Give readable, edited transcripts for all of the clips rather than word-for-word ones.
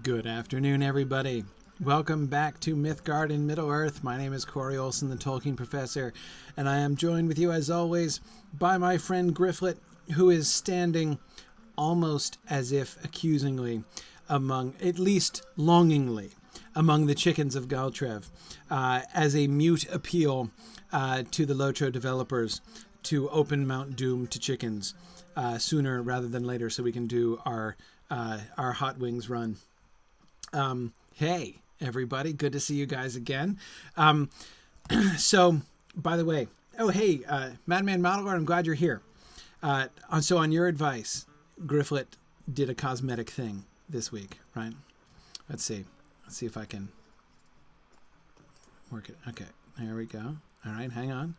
Good afternoon, everybody. Welcome back to Mythgard in Middle-earth. My name is Corey Olson, the Tolkien Professor, and I am joined with you, as always, by my friend Gryfflet, who is standing almost as if accusingly among, at least longingly, among the chickens of Galtrev, as a mute appeal to the Lotro developers to open Mount Doom to chickens sooner rather than later so we can do our Hot Wings run. Hey, everybody. Good to see you guys again. So, by the way, Madman Modeler, I'm glad you're here. So on your advice, Gryfflet did a cosmetic thing this week, right? Let's see if I can work it. Okay, there we go. All right, hang on,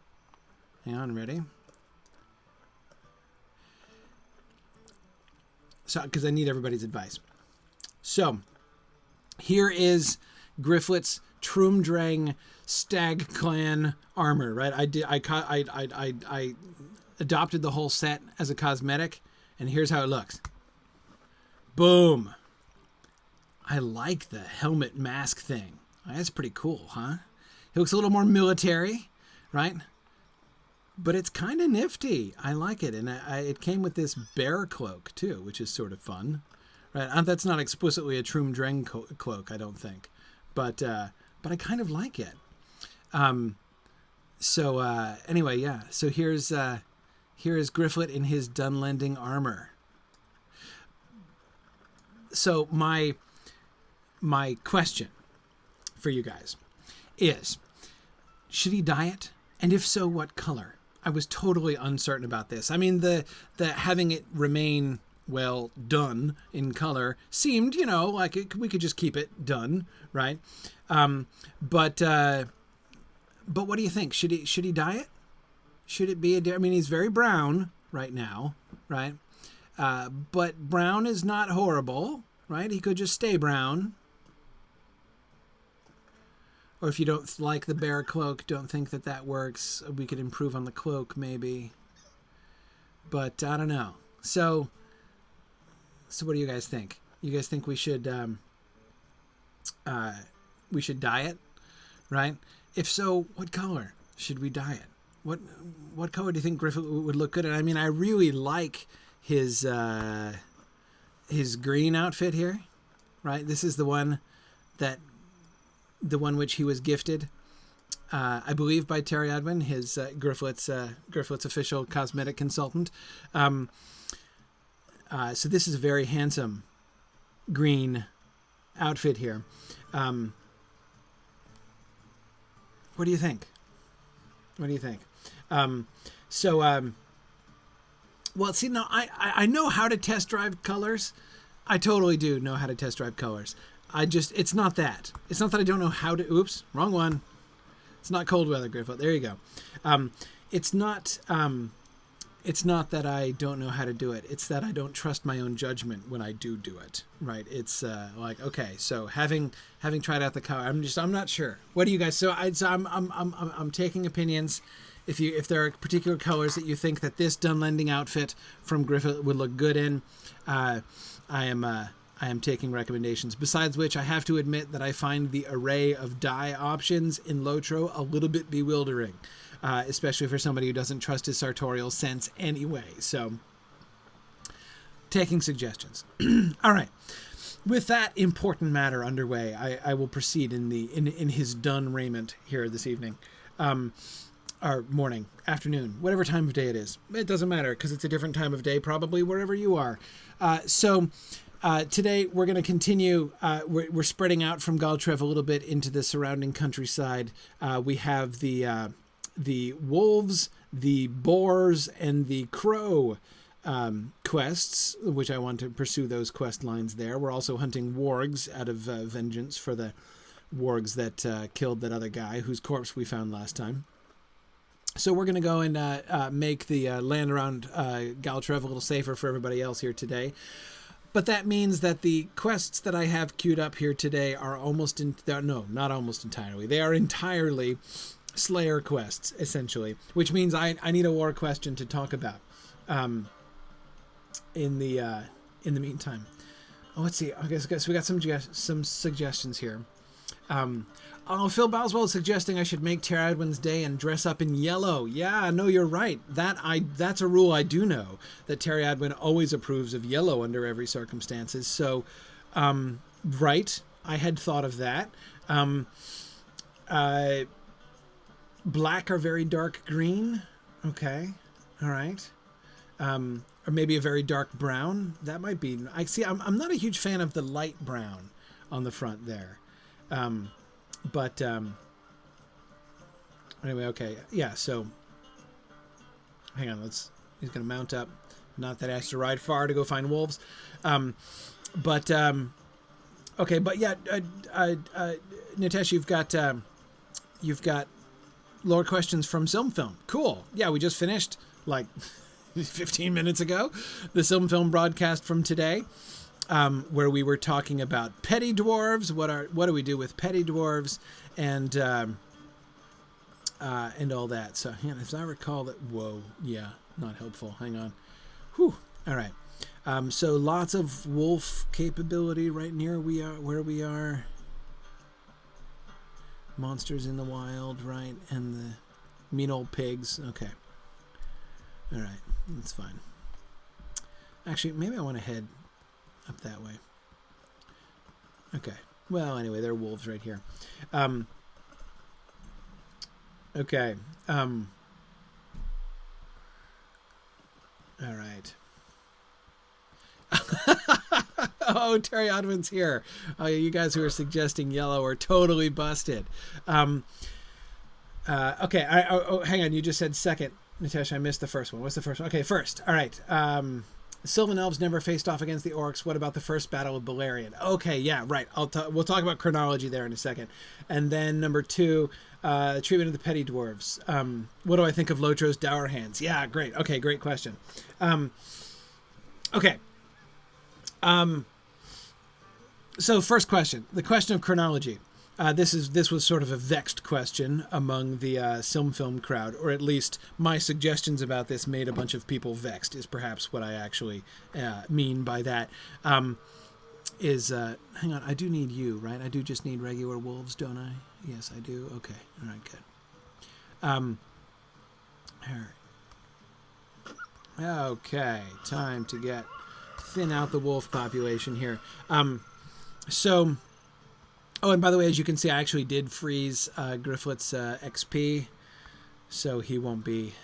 ready? So, because I need everybody's advice. So, here is Gryfflet's Troomdrang Stag Clan armor, right? I adopted the whole set as a cosmetic, and here's how it looks. Boom. I like the helmet mask thing. That's pretty cool, huh? It looks a little more military, right? But it's kind of nifty. I like it. And it came with this bear cloak, too, which is sort of fun. Right? That's not explicitly a Troomdrang cloak, I don't think. But I kind of like it. Anyway, yeah. So here is Gryfflet in his Dunlanding armor. So my question for you guys is, should he dye it? And if so, what color? I was totally uncertain about this. I mean, the having it remain well done in color seemed, like we could just keep it done, right? But what do you think? Should he dye it? Should it be he's very brown right now, right? But brown is not horrible, right? He could just stay brown. Or if you don't like the bear cloak, don't think that works, we could improve on the cloak maybe. But I don't know. So what do you guys think? You guys think we should dye it, right? If so, what color should we dye it? What color do you think Gryfflet would look good in? I mean, I really like his green outfit here, right? This is the one which he was gifted, I believe, by Terry Adwin, his Gryfflet's official cosmetic consultant. So this is a very handsome green outfit here. What do you think? Well, see, now I know how to test drive colors. I totally do know how to test drive colors. It's not that. It's not that I don't know how to, oops, wrong one. It's not cold weather, Gryfflet. There you go. It's not that I don't know how to do it. It's that I don't trust my own judgment when I do it, right? It's okay. So having tried out the color, I'm not sure. What do you guys? I'm taking opinions. If there are particular colors that you think that this Dunlanding outfit from Gryfflet would look good in, I am taking recommendations. Besides which, I have to admit that I find the array of dye options in Lotro a little bit bewildering. Especially for somebody who doesn't trust his sartorial sense anyway. So, taking suggestions. All right. With that important matter underway, I will proceed in his dun raiment here this evening. Or morning, afternoon, whatever time of day it is. It doesn't matter, because it's a different time of day probably wherever you are. Today we're going to continue. We're spreading out from Galtrev a little bit into the surrounding countryside. We have the wolves, the boars, and the crow quests, which I want to pursue those quest lines there. We're also hunting wargs out of vengeance for the wargs that killed that other guy whose corpse we found last time. So we're going to go and make the land around Galtrev a little safer for everybody else here today. But that means that the quests that I have queued up here today are not almost entirely. They are entirely Slayer quests, essentially, which means I need a war question to talk about in the meantime. let's see. I guess we got some suggestions here. Phil Boswell is suggesting I should make Terradwin's Day and dress up in yellow. Yeah, no, you're right. That's a rule I do know, that Terradwin always approves of yellow under every circumstances. So, right, I had thought of that. Black or very dark green. Okay, all right. Or maybe a very dark brown. That might be. I see. I'm not a huge fan of the light brown on the front there. But anyway, okay, yeah. So hang on. He's gonna mount up. Not that he has to ride far to go find wolves. Okay, but yeah, Nitesh, you've got lore questions from Film. Cool. Yeah, we just finished like 15 minutes ago the Film broadcast from today. Where we were talking about petty dwarves, what do we do with petty dwarves, and all that. So, yeah, as I recall that, whoa, yeah, not helpful. Hang on. Whew. All right. So lots of wolf capability right near where we are. Monsters in the wild, right, and the mean old pigs. Okay. All right, that's fine. Actually, maybe I want to head up that way. Okay. Well, anyway, there are wolves right here. Okay. All right. Oh, Terry Odwin's here. Oh, you guys who are suggesting yellow are totally busted. Okay. Hang on. You just said second. Natasha, I missed the first one. What's the first one? Okay, first. All right. Sylvan Elves never faced off against the Orcs. What about the first battle of Balerion? Okay, yeah, right. We'll talk about chronology there in a second. And then number 2, treatment of the petty dwarves. What do I think of Lotro's dour hands? Yeah, great. Okay, great question. Okay. So first question, the question of chronology. This was sort of a vexed question among the film crowd, or at least my suggestions about this made a bunch of people vexed, is perhaps what I actually mean by that. Hang on, I do need you, right? I do just need regular wolves, don't I? Yes, I do. Okay, all right, good. All right. Okay, time to thin out the wolf population here. Oh, and by the way, as you can see, I actually did freeze Gryfflet's XP, so he won't be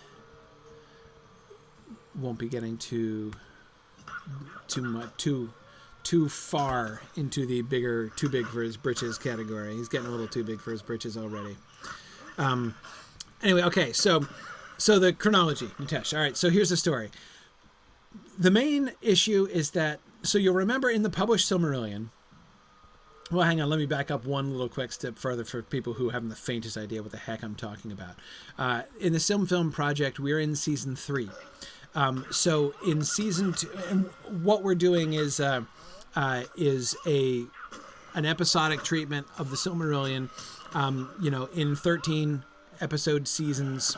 getting too far into the too big for his britches category. He's getting a little too big for his britches already. Anyway, okay, so the chronology, Nitesh. All right, so here's the story. The main issue is that, so you'll remember in the published Silmarillion. Well, hang on. Let me back up one little quick step further for people who haven't the faintest idea what the heck I'm talking about. In the Film project, we're in season 3. So in season 2, and what we're doing is an episodic treatment of the Silmarillion. In 13 episode seasons,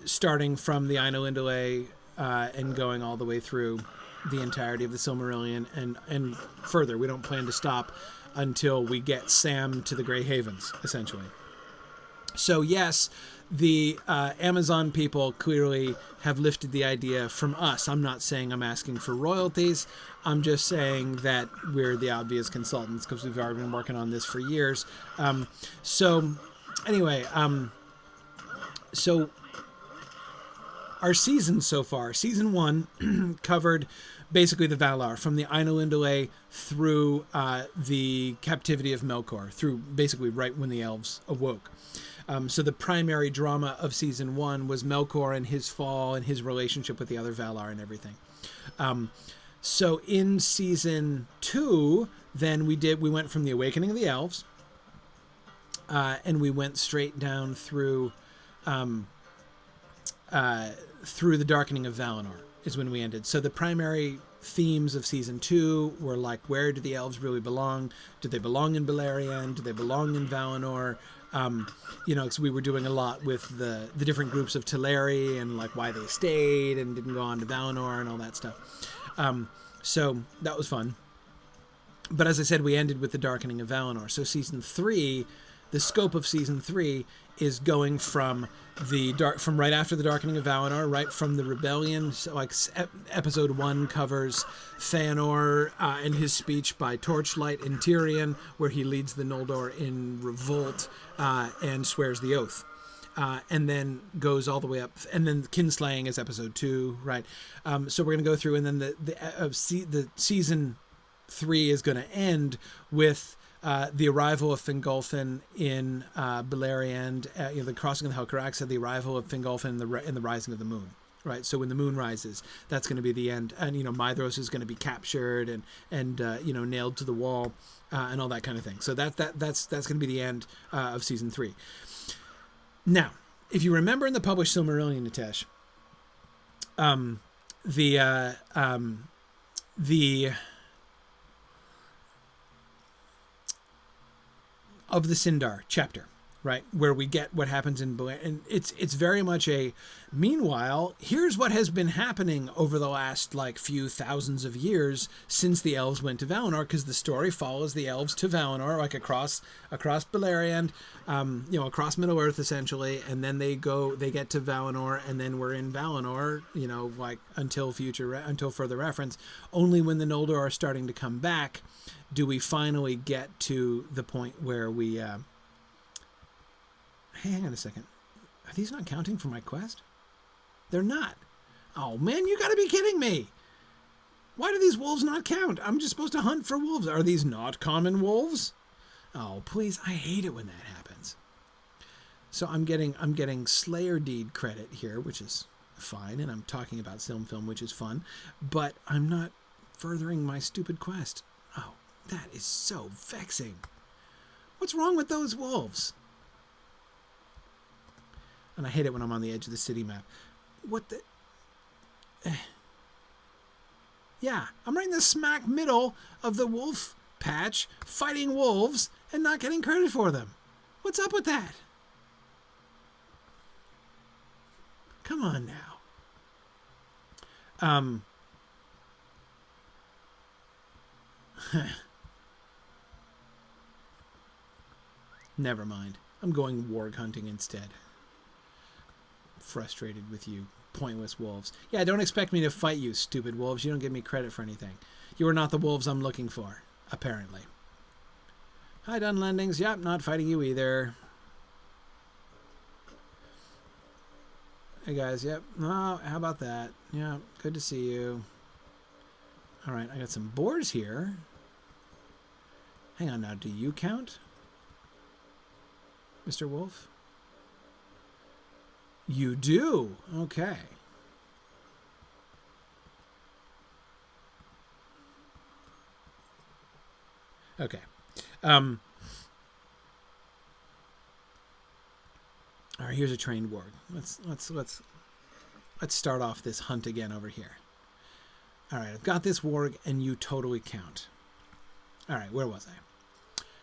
starting from the Ainulindale and going all the way through the entirety of the Silmarillion and further. We don't plan to stop until we get Sam to the Grey Havens, essentially. So yes, the Amazon people clearly have lifted the idea from us. I'm not saying I'm asking for royalties. I'm just saying that we're the obvious consultants because we've already been working on this for years. So our season so far, season 1 covered basically the Valar from the Ainulindale through the captivity of Melkor, through basically right when the elves awoke. So the primary drama of season 1 was Melkor and his fall and his relationship with the other Valar and everything. So in season 2, then we went from the awakening of the elves, and we went straight down through the darkening of Valinor is when we ended. So the primary themes of season 2 were like, where do the elves really belong? Do they belong in Beleriand? Do they belong in Valinor? Because we were doing a lot with the different groups of Teleri and like why they stayed and didn't go on to Valinor and all that stuff. So that was fun. But as I said, we ended with the Darkening of Valinor. So season 3, the scope of season 3 is going from from right after the Darkening of Valinor, right from the rebellion. So like episode 1 covers Feanor and his speech by Torchlight in Tyrion, where he leads the Noldor in revolt and swears the oath. And then goes all the way up, and then Kinslaying is episode 2, right? So we're going to go through, and then the season 3 is going to end with the arrival of Fingolfin in Beleriand, the crossing of the Helcaraxa, the arrival of Fingolfin and the rising of the moon, right? So when the moon rises, that's going to be the end, and Maedhros is going to be captured and nailed to the wall, and all that kind of thing. So that's going to be the end of season 3. Now, if you remember in the published Silmarillion, Nitesh, the of the Sindar chapter, right, where we get what happens in Beleriand, and it's very much a, meanwhile, here's what has been happening over the last few thousands of years since the elves went to Valinor, because the story follows the elves to Valinor, across Beleriand, across Middle Earth essentially, and then they get to Valinor, and then we're in Valinor, until further reference. Only when the Noldor are starting to come back do we finally get to the point where we hey, hang on a second. Are these not counting for my quest? They're not. Oh, man, you gotta be kidding me. Why do these wolves not count? I'm just supposed to hunt for wolves. Are these not common wolves? Oh, please. I hate it when that happens. So I'm getting Slayer Deed credit here, which is fine, and I'm talking about Silmfilm, which is fun, but I'm not furthering my stupid quest. Oh, that is so vexing. What's wrong with those wolves? And I hate it when I'm on the edge of the city map. What the... Yeah, I'm right in the smack middle of the wolf patch, fighting wolves, and not getting credit for them. What's up with that? Come on now. Never mind. I'm going warg hunting instead. Frustrated with you pointless wolves. Yeah, don't expect me to fight you, stupid wolves. You don't give me credit for anything. You are not the wolves I'm looking for, apparently. Hi, Dunlandings. Yep, not fighting you either. Hey, guys. Yep. Oh, how about that? Yeah, good to see you. All right, I got some boars here. Hang on now. Do you count, Mr. Wolf? You do. Okay. Okay. All right, here's a trained warg. Let's start off this hunt again over here. All right, I've got this warg, and you totally count. All right, where was I?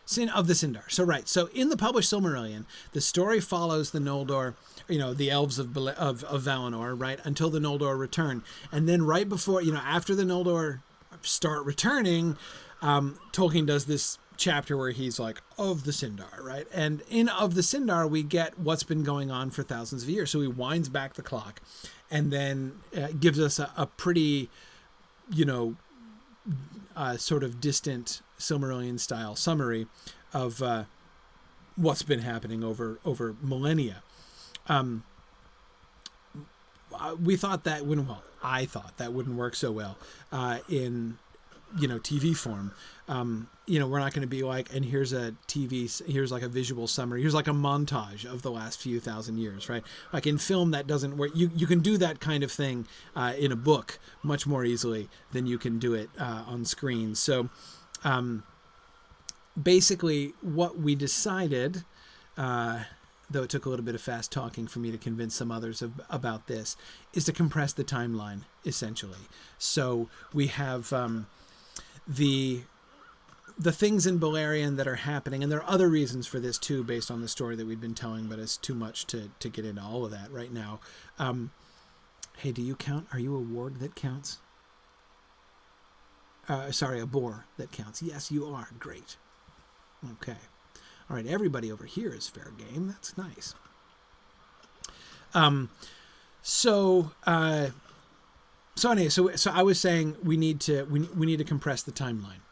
Sin of the Sindar. So in the published Silmarillion, the story follows the Noldor, the elves of Valinor, right, until the Noldor return. And then right before, after the Noldor start returning, Tolkien does this chapter where he's like, of the Sindar, right? And in Of the Sindar, we get what's been going on for thousands of years. So he winds back the clock and then gives us a pretty, sort of distant Silmarillion style summary of what's been happening over millennia. We thought that wouldn't, well, I thought that wouldn't work so well in TV form. We're not going to be like, and here's like a visual summary, here's like a montage of the last few thousand years, right? Like in film, that doesn't work. You can do that kind of thing in a book much more easily than you can do it on screen. So basically what we decided, though it took a little bit of fast talking for me to convince some others about this, is to compress the timeline, essentially. So we have the things in Beleriand that are happening, and there are other reasons for this too, based on the story that we've been telling, but it's too much to get into all of that right now. Hey, do you count? Are you a warg that counts? sorry, a boar that counts. Yes, you are. Great. Okay. All right, everybody over here is fair game. That's nice. So anyway, so I was saying we need to compress the timeline.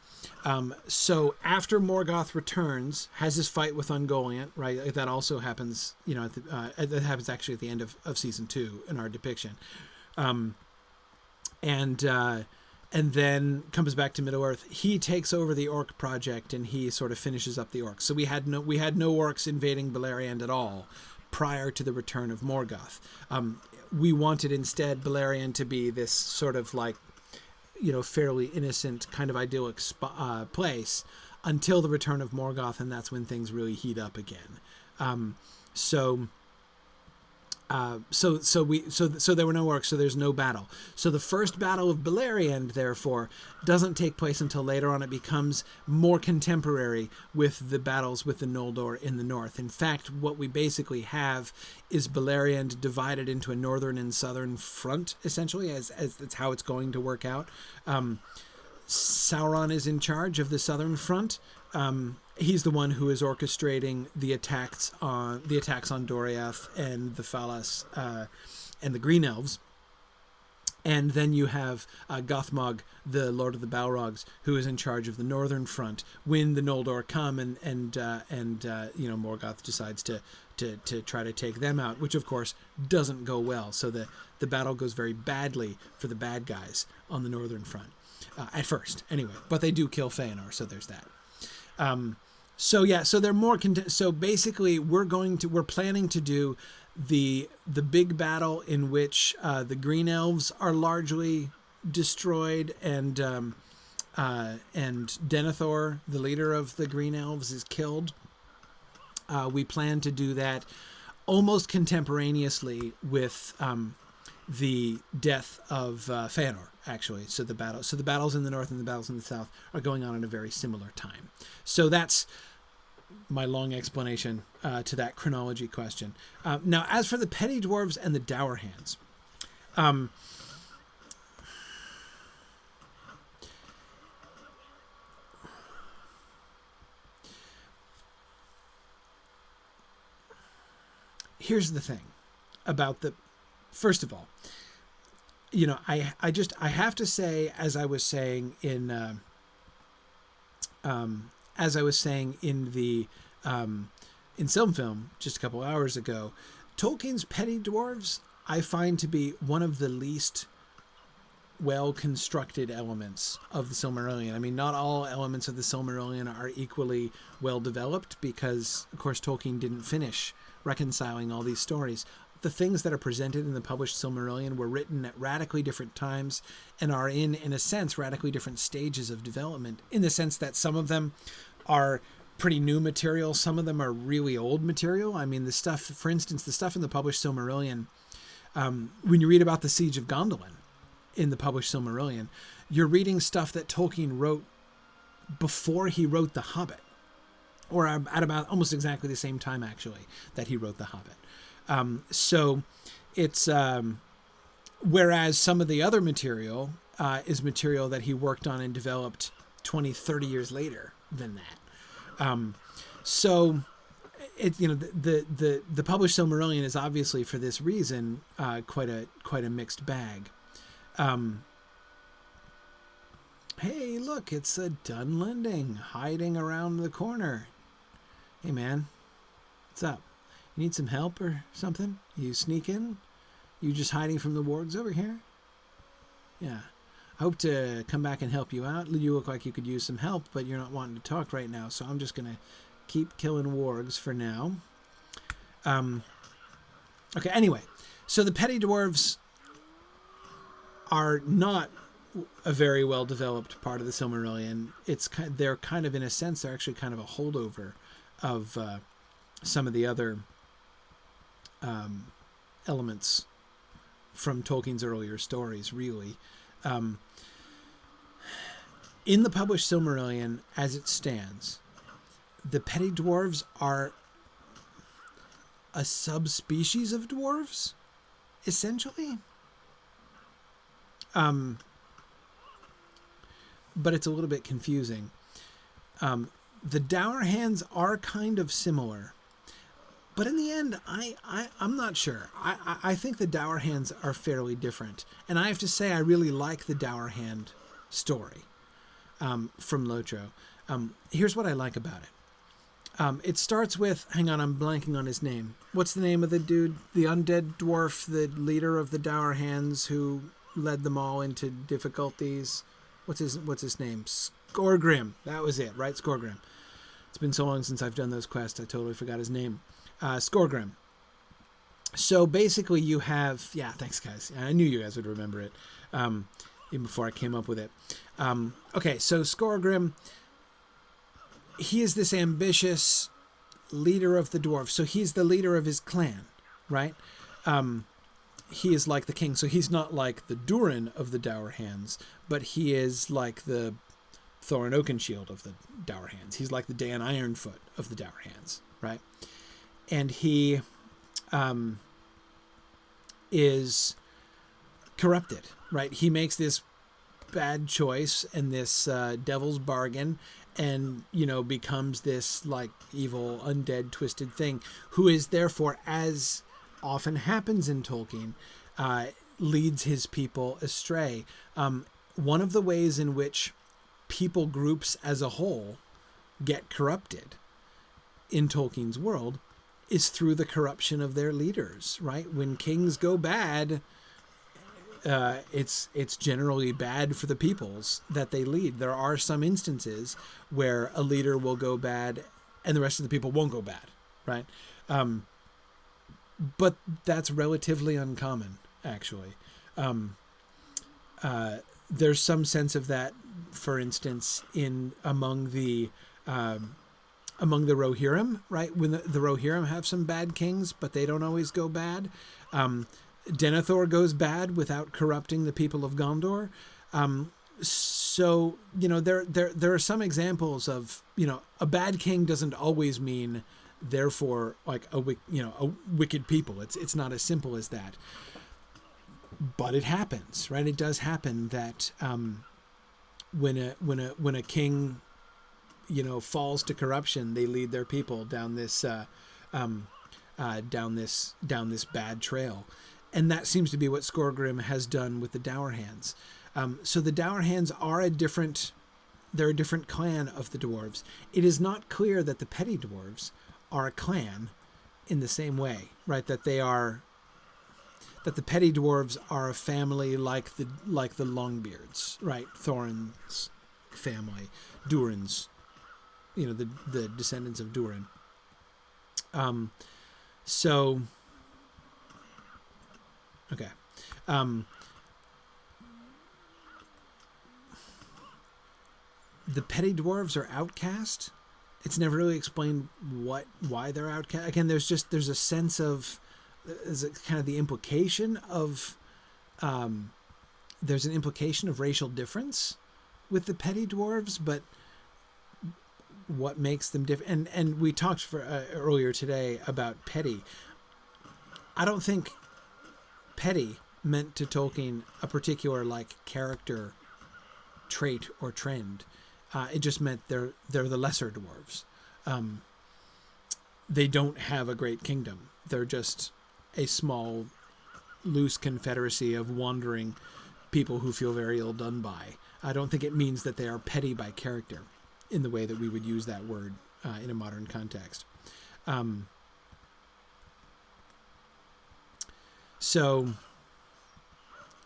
So after Morgoth returns, has his fight with Ungoliant, right? That also happens, that happens actually at the end of season 2 in our depiction. And then comes back to Middle-earth. He takes over the Orc project and he sort of finishes up the Orcs. So we had no Orcs invading Beleriand at all prior to the return of Morgoth. We wanted instead Beleriand to be this sort of like, fairly innocent kind of idyllic place until the return of Morgoth, and that's when things really heat up again. So there were no orcs, so there's no battle. So the first battle of Beleriand, therefore, doesn't take place until later on. It becomes more contemporary with the battles with the Noldor in the north. In fact, what we basically have is Beleriand divided into a northern and southern front, essentially, as that's how it's going to work out. Sauron is in charge of the southern front. He's the one who is orchestrating the attacks on Doriath and the Falas and the Green Elves. And then you have Gothmog, the Lord of the Balrogs, who is in charge of the northern front when the Noldor come and Morgoth decides to try to take them out, which of course doesn't go well. So the battle goes very badly for the bad guys on the northern front at first, anyway. But they do kill Feanor, so there's that. So they're more so basically we're planning to do the big battle in which the Green Elves are largely destroyed and Denethor, the leader of the Green Elves, is killed. We plan to do that almost contemporaneously with the death of Feanor, actually. So the battles in the north and the battles in the south are going on at a very similar time. So that's my long explanation to that chronology question. Now, as for the petty dwarves and the dour hands, here's the thing about first of all, I have to say, as I was saying in the in Film just a couple hours ago, Tolkien's petty dwarves I find to be one of the least well-constructed elements of the Silmarillion. I mean, not all elements of the Silmarillion are equally well-developed because, of course, Tolkien didn't finish reconciling all these stories. The things that are presented in the published Silmarillion were written at radically different times and are in a sense, radically different stages of development, in the sense that some of them are pretty new material, some of them are really old material. I mean, for instance, the stuff in the published Silmarillion, when you read about the Siege of Gondolin in the published Silmarillion, you're reading stuff that Tolkien wrote before he wrote The Hobbit, or at about almost exactly the same time, actually, that he wrote The Hobbit. So it's, whereas some of the other material is material that he worked on and developed 20, 30 years later than that. So it, the published Silmarillion is obviously, for this reason, quite a mixed bag. Hey, look, it's a Dunlanding hiding around the corner. Hey, man, what's up? You need some help or something? You sneak in? You just hiding from the wargs over here? Yeah. I hope to come back and help you out. You look like you could use some help, but you're not wanting to talk right now, so I'm just going to keep killing wargs for now. Okay, anyway. So the petty dwarves are not a very well-developed part of the Silmarillion. They're kind of, in a sense, they're actually kind of a holdover of some of the other elements from Tolkien's earlier stories, really. In the published Silmarillion, as it stands, the petty dwarves are a subspecies of dwarves, essentially. but it's a little bit confusing. The Dour Hands are kind of similar, but in the end, I'm not sure. I think the Dour Hands are fairly different, and I have to say I really like the Dour Hand story from Lotro. Here's what I like about it. It starts with, hang on, I'm blanking on his name. What's the name of the dude? The undead dwarf, the leader of the Dour Hands who led them all into difficulties. What's his name? Skorgrim. That was it, right? Skorgrim. It's been so long since I've done those quests, I totally forgot his name. Skorgrim. So basically you have... Yeah, thanks, guys. I knew you guys would remember it, even before I came up with it. Okay, so Skorgrim... He is this ambitious leader of the dwarves. So he's the leader of his clan, right? He is like the king. So he's not like the Durin of the Dour Hands, but he is like the Thorin Oakenshield of the Dour Hands. He's like the Dan Ironfoot of the Dour Hands, right? And he is corrupted, right? He makes this bad choice and this devil's bargain, and, you know, becomes this, like, evil, undead, twisted thing, who is therefore, as often happens in Tolkien, leads his people astray. One of the ways in which people groups as a whole get corrupted in Tolkien's world is through the corruption of their leaders, right? When kings go bad... it's generally bad for the peoples that they lead. There are some instances where a leader will go bad and the rest of the people won't go bad, right? But that's relatively uncommon, actually. There's some sense of that, for instance, among the Rohirrim, right? When the Rohirrim have some bad kings, but they don't always go bad. Denethor goes bad without corrupting the people of Gondor. So, you know, there are some examples of, you know, a bad king doesn't always mean, therefore, like a wicked people. It's not as simple as that. But it happens, right? It does happen that when a king, you know, falls to corruption, they lead their people down this bad trail. And that seems to be what Skorgrim has done with the Dour Hands. So the Dour Hands are a different clan of the dwarves. It is not clear that the petty dwarves are a clan in the same way, right? That the petty dwarves are a family like the Longbeards, right? Thorin's family, Durin's, you know, the descendants of Durin. So, okay. The petty dwarves are outcast. It's never really explained why they're outcast. Again, there's a sense of, there's kind of the implication of, there's an implication of racial difference with the petty dwarves, but what makes them different? And we talked earlier today about petty. I don't think petty meant to Tolkien a particular like character trait or trend. It just meant they're the lesser dwarves. They don't have a great kingdom. They're just a small, loose confederacy of wandering people who feel very ill done by. I don't think it means that they are petty by character in the way that we would use that word in a modern context. So,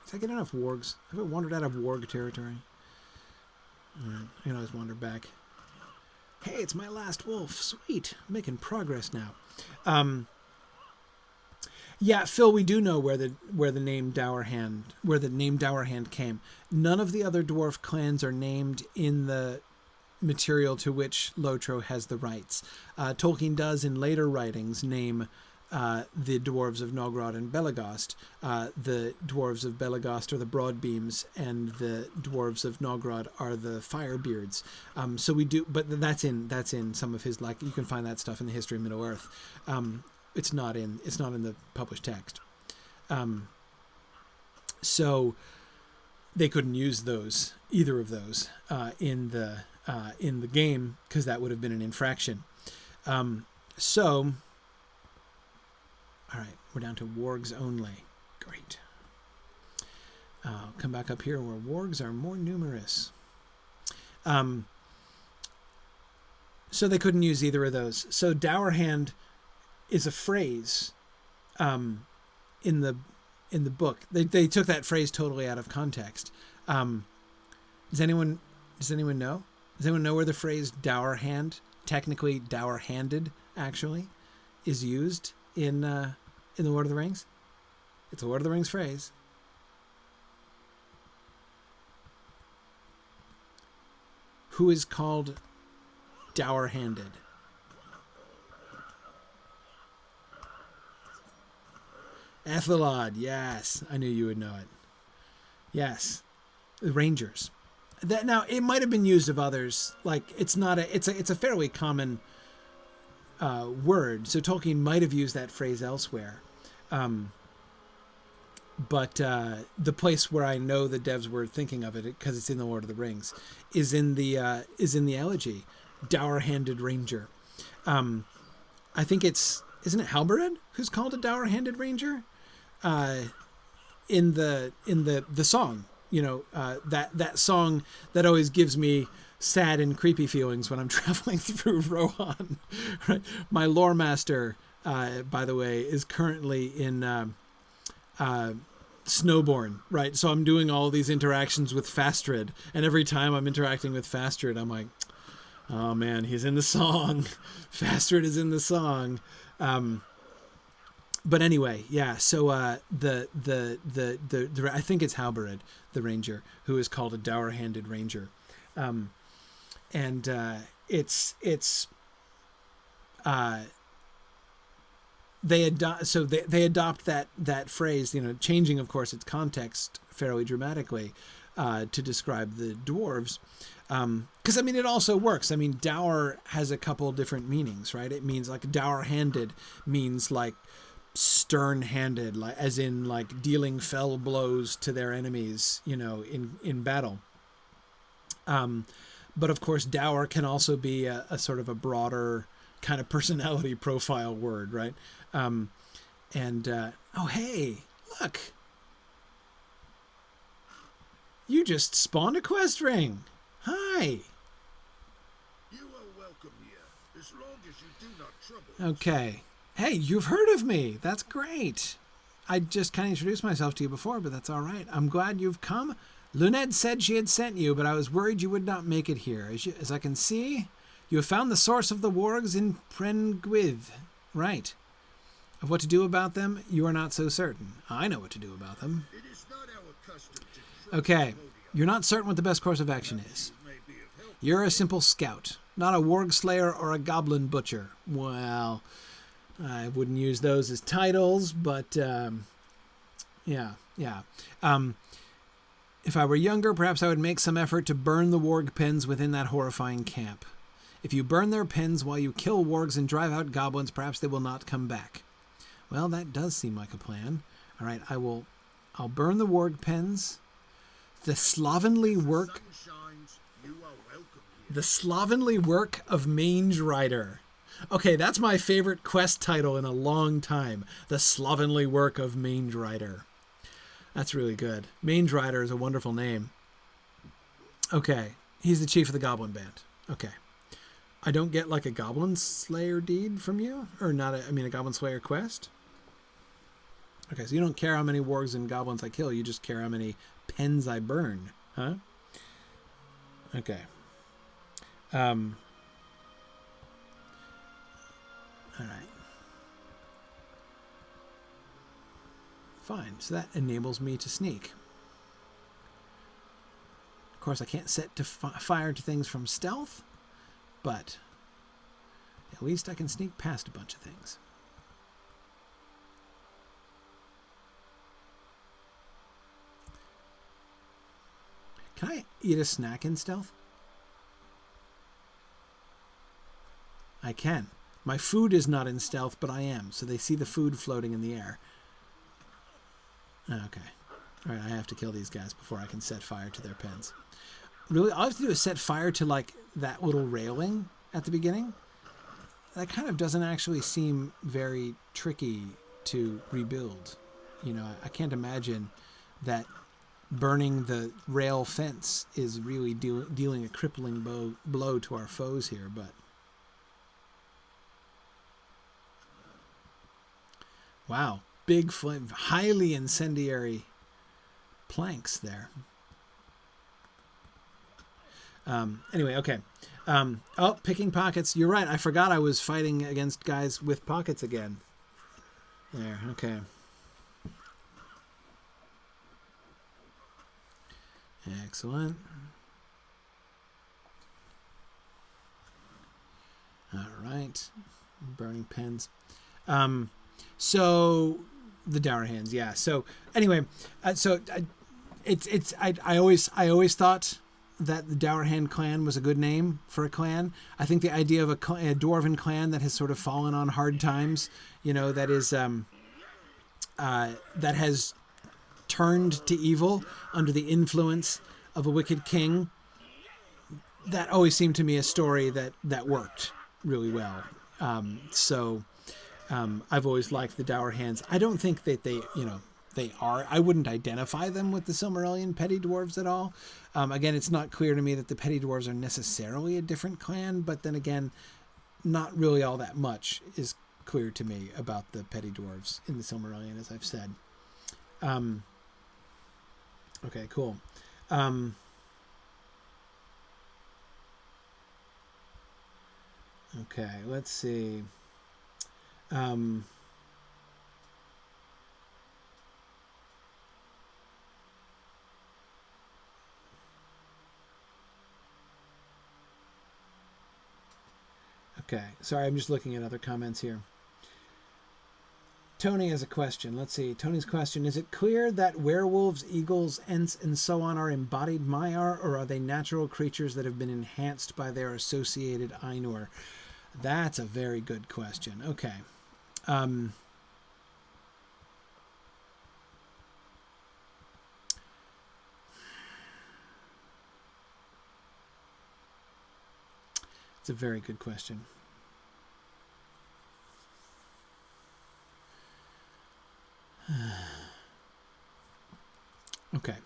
did I get enough wargs? Have I wandered out of warg territory? Alright, I can always wander back. Hey, it's my last wolf. Sweet. I'm making progress now. Yeah, Phil, we do know where the name Dour Hand came. None of the other dwarf clans are named in the material to which Lotro has the rights. Tolkien does in later writings name the dwarves of Nogrod and Belegost. The dwarves of Belegost are the Broadbeams, and the dwarves of Nogrod are the Firebeards. So we do, but that's in some of his, like, you can find that stuff in the History of Middle Earth. It's not in the published text. So they couldn't use either of those in the game, because that would have been an infraction. So, all right, we're down to wargs only. Great. I'll come back up here where wargs are more numerous. So they couldn't use either of those. So dour hand is a phrase in the book. They took that phrase totally out of context. Does anyone know? Does anyone know where the phrase dour hand, technically dour handed, actually, is used in the Lord of the Rings? It's a Lord of the Rings phrase. Who is called dour handed? Ethelod, yes. I knew you would know it. Yes. The Rangers. That, now, it might have been used of others. Like, it's a fairly common word. So Tolkien might have used that phrase elsewhere. But the place where I know the devs were thinking of it, because it's in the Lord of the Rings, is in the elegy, dour-handed ranger. I think isn't it Halberud who's called a dour-handed ranger? In the song, that song that always gives me sad and creepy feelings when I'm traveling through Rohan. Right? My lore master, by the way, is currently in Snowborn, right? So I'm doing all these interactions with Fastred, and every time I'm interacting with Fastred, I'm like, oh man, he's in the song. Fastred is in the song. But anyway, yeah. So I think it's Halberud, the ranger, who is called a dour-handed ranger, they adopt that phrase, changing, of course, its context fairly dramatically to describe the dwarves. Because, it also works. Dour has a couple different meanings, right? It means, like, dour-handed means, like, stern-handed, like, as in, like, dealing fell blows to their enemies, in battle. But, of course, dour can also be a sort of a broader kind of personality profile word, right? Oh, hey, look. You just spawned a quest ring. Hi. You are welcome here, as long as you do not trouble. Okay. Hey, you've heard of me. That's great. I just kind of introduced myself to you before, but that's all right. I'm glad you've come. Luned said she had sent you, but I was worried you would not make it here. As I can see, you have found the source of the wargs in Prengwydd. Right. Of what to do about them, you are not so certain. I know what to do about them. It is not our custom to Okay. You're not certain what the best course of action is. You're a simple scout, not a warg slayer or a goblin butcher. Well, I wouldn't use those as titles, but yeah. If I were younger, perhaps I would make some effort to burn the warg pens within that horrifying camp. If you burn their pens while you kill wargs and drive out goblins, perhaps they will not come back. Well, that does seem like a plan. All right, I'll burn the warg pens. The slovenly work of Mange Rider. Okay, that's my favorite quest title in a long time. The slovenly work of Mange Rider. That's really good. Mange Rider is a wonderful name. Okay, he's the chief of the goblin band. Okay. I don't get like a goblin slayer deed from you? Or not a goblin slayer quest? Okay, so you don't care how many wargs and goblins I kill, you just care how many pens I burn, huh? Okay. All right. Fine, so that enables me to sneak. Of course, I can't set to fire to things from stealth, but at least I can sneak past a bunch of things. Can I eat a snack in stealth? I can. My food is not in stealth, but I am. So they see the food floating in the air. Okay. All right, I have to kill these guys before I can set fire to their pens. Really, all I have to do is set fire to, like, that little railing at the beginning. That kind of doesn't actually seem very tricky to rebuild. You know, I can't imagine that burning the rail fence is really dealing a crippling blow to our foes here, but... Wow, big flame, highly incendiary planks there. Anyway, okay. Oh, picking pockets. You're right. I forgot I was fighting against guys with pockets again. There, okay. Excellent. All right. Burning pens. So the Dour Hands, yeah. So anyway, I always thought that the Dour Hand clan was a good name for a clan. I think the idea of a dwarven clan that has sort of fallen on hard times, you know, that is that has turned to evil under the influence of a wicked king. That always seemed to me a story that worked really well. I've always liked the Dour Hands. I don't think that they are. I wouldn't identify them with the Silmarillion petty dwarves at all. Again, it's not clear to me that the petty dwarves are necessarily a different clan, but then again, not really all that much is clear to me about the petty dwarves in the Silmarillion, as I've said. Okay, cool. Okay, let's see. Okay, sorry, I'm just looking at other comments here. Tony has a question. Let's see. Tony's question: is it clear that werewolves, eagles, ents, and so on are embodied Maiar, or are they natural creatures that have been enhanced by their associated Ainur? That's a very good question. Okay. It's a very good question. Okay.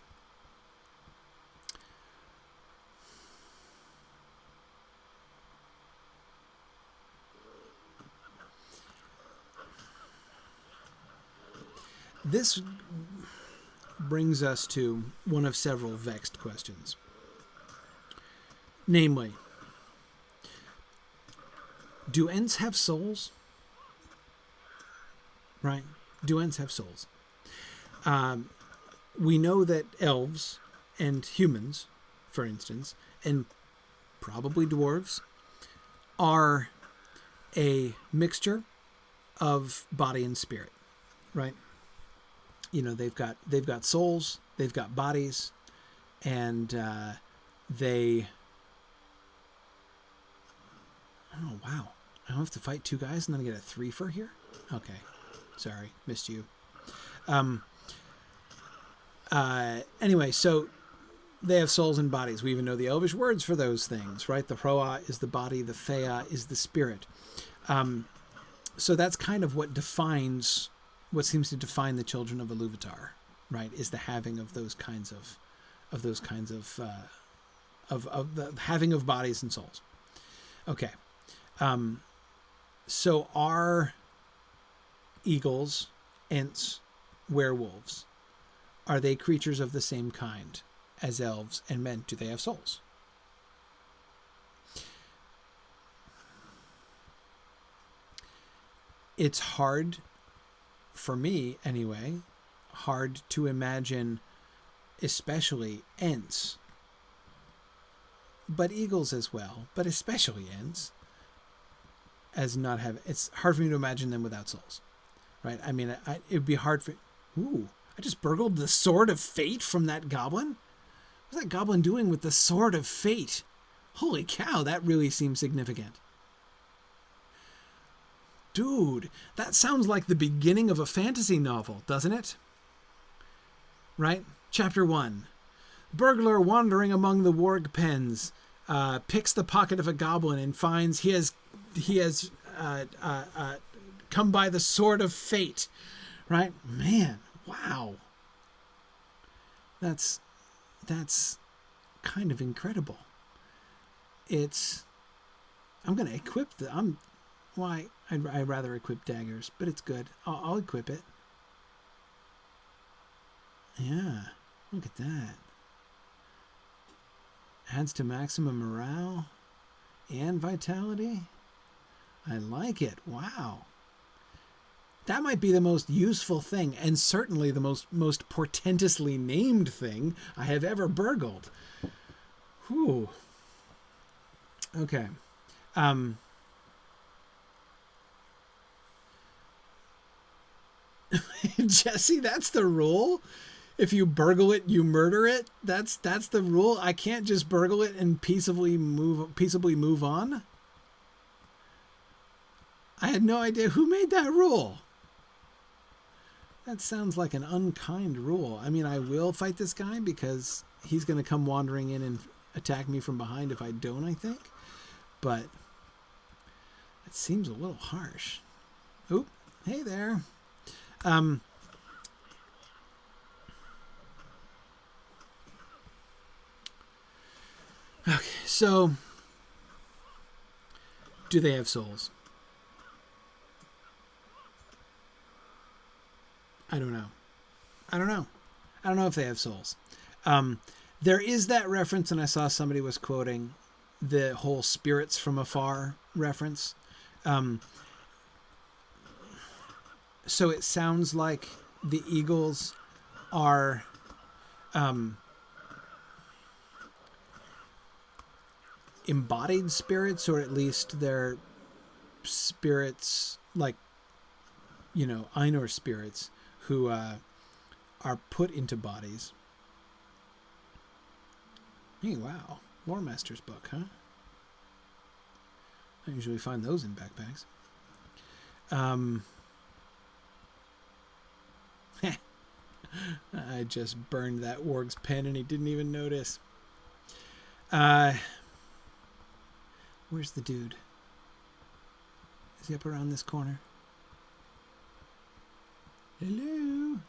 This brings us to one of several vexed questions. Namely, do Ents have souls? Right? Do Ents have souls? We know that elves and humans, for instance, and probably dwarves, are a mixture of body and spirit, right? You know, they've got souls, they've got bodies, and they... Oh, wow. I don't have to fight two guys and then I get a 3-fer here? Okay. Sorry. Missed you. Anyway, so they have souls and bodies. We even know the Elvish words for those things, right? The Hroa is the body, the Thea is the spirit. So that's kind of what seems to define the children of Iluvatar, right? Is the having of those kinds of the having of bodies and souls. Okay. So are eagles, ents, werewolves, are they creatures of the same kind as elves and men? Do they have souls? It's hard, for me anyway, hard to imagine, especially ents, but eagles as well, but especially ents, as not have... It's hard for me to imagine them without souls, right? I mean, it would be hard for... Ooh, I just burgled the Sword of Fate from that goblin? What's that goblin doing with the Sword of Fate? Holy cow, that really seems significant. Dude, that sounds like the beginning of a fantasy novel, doesn't it? right? Chapter 1. Burglar wandering among the warg pens picks the pocket of a goblin and finds he has come by the sword of fate, right? Man, wow. That's kind of incredible. I'm going to equip I'd rather equip daggers, but it's good. I'll equip it. Yeah, look at that. Adds to maximum morale and vitality. I like it. Wow. That might be the most useful thing, and certainly the most portentously named thing I have ever burgled. Whew. Okay. Jesse, that's the rule. If you burgle it, you murder it. That's the rule. I can't just burgle it and peaceably move on. I had no idea who made that rule. That sounds like an unkind rule. I mean, I will fight this guy because he's going to come wandering in and attack me from behind if I don't, I think. But it seems a little harsh. Oop, hey there. Okay, so do they have souls? I don't know. I don't know if they have souls. There is that reference, and I saw somebody was quoting the whole spirits from afar reference. So it sounds like the eagles are embodied spirits, or at least they're spirits, like, Ainur spirits who are put into bodies. Hey, wow. Lore Master's book, huh? I usually find those in backpacks. I just burned that warg's pen and he didn't even notice. Where's the dude? Is he up around this corner? Hello?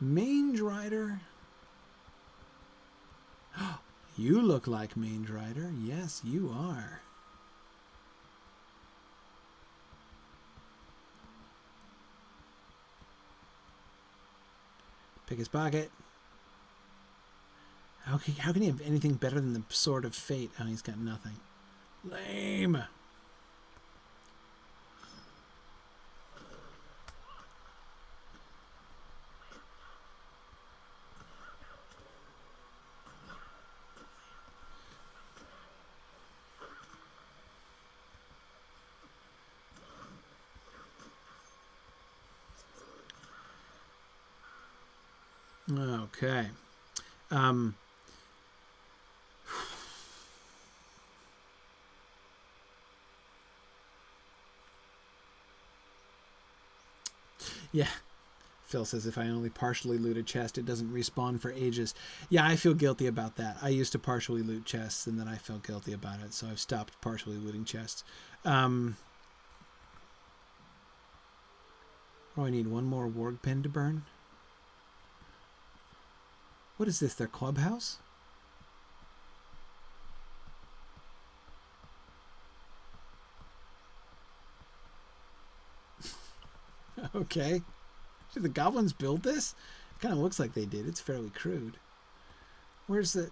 Mange Rider. You look like Mange Rider. Yes, you are. Pick his pocket. How can he have anything better than the Sword of Fate? Oh, he's got nothing. Lame. Okay. Yeah. Phil says if I only partially loot a chest, it doesn't respawn for ages. Yeah, I feel guilty about that. I used to partially loot chests, and then I felt guilty about it, so I've stopped partially looting chests. Oh, I need one more warg pen to burn. What is this, their clubhouse? Okay. Did the goblins build this? It kind of looks like they did. It's fairly crude. Where's the...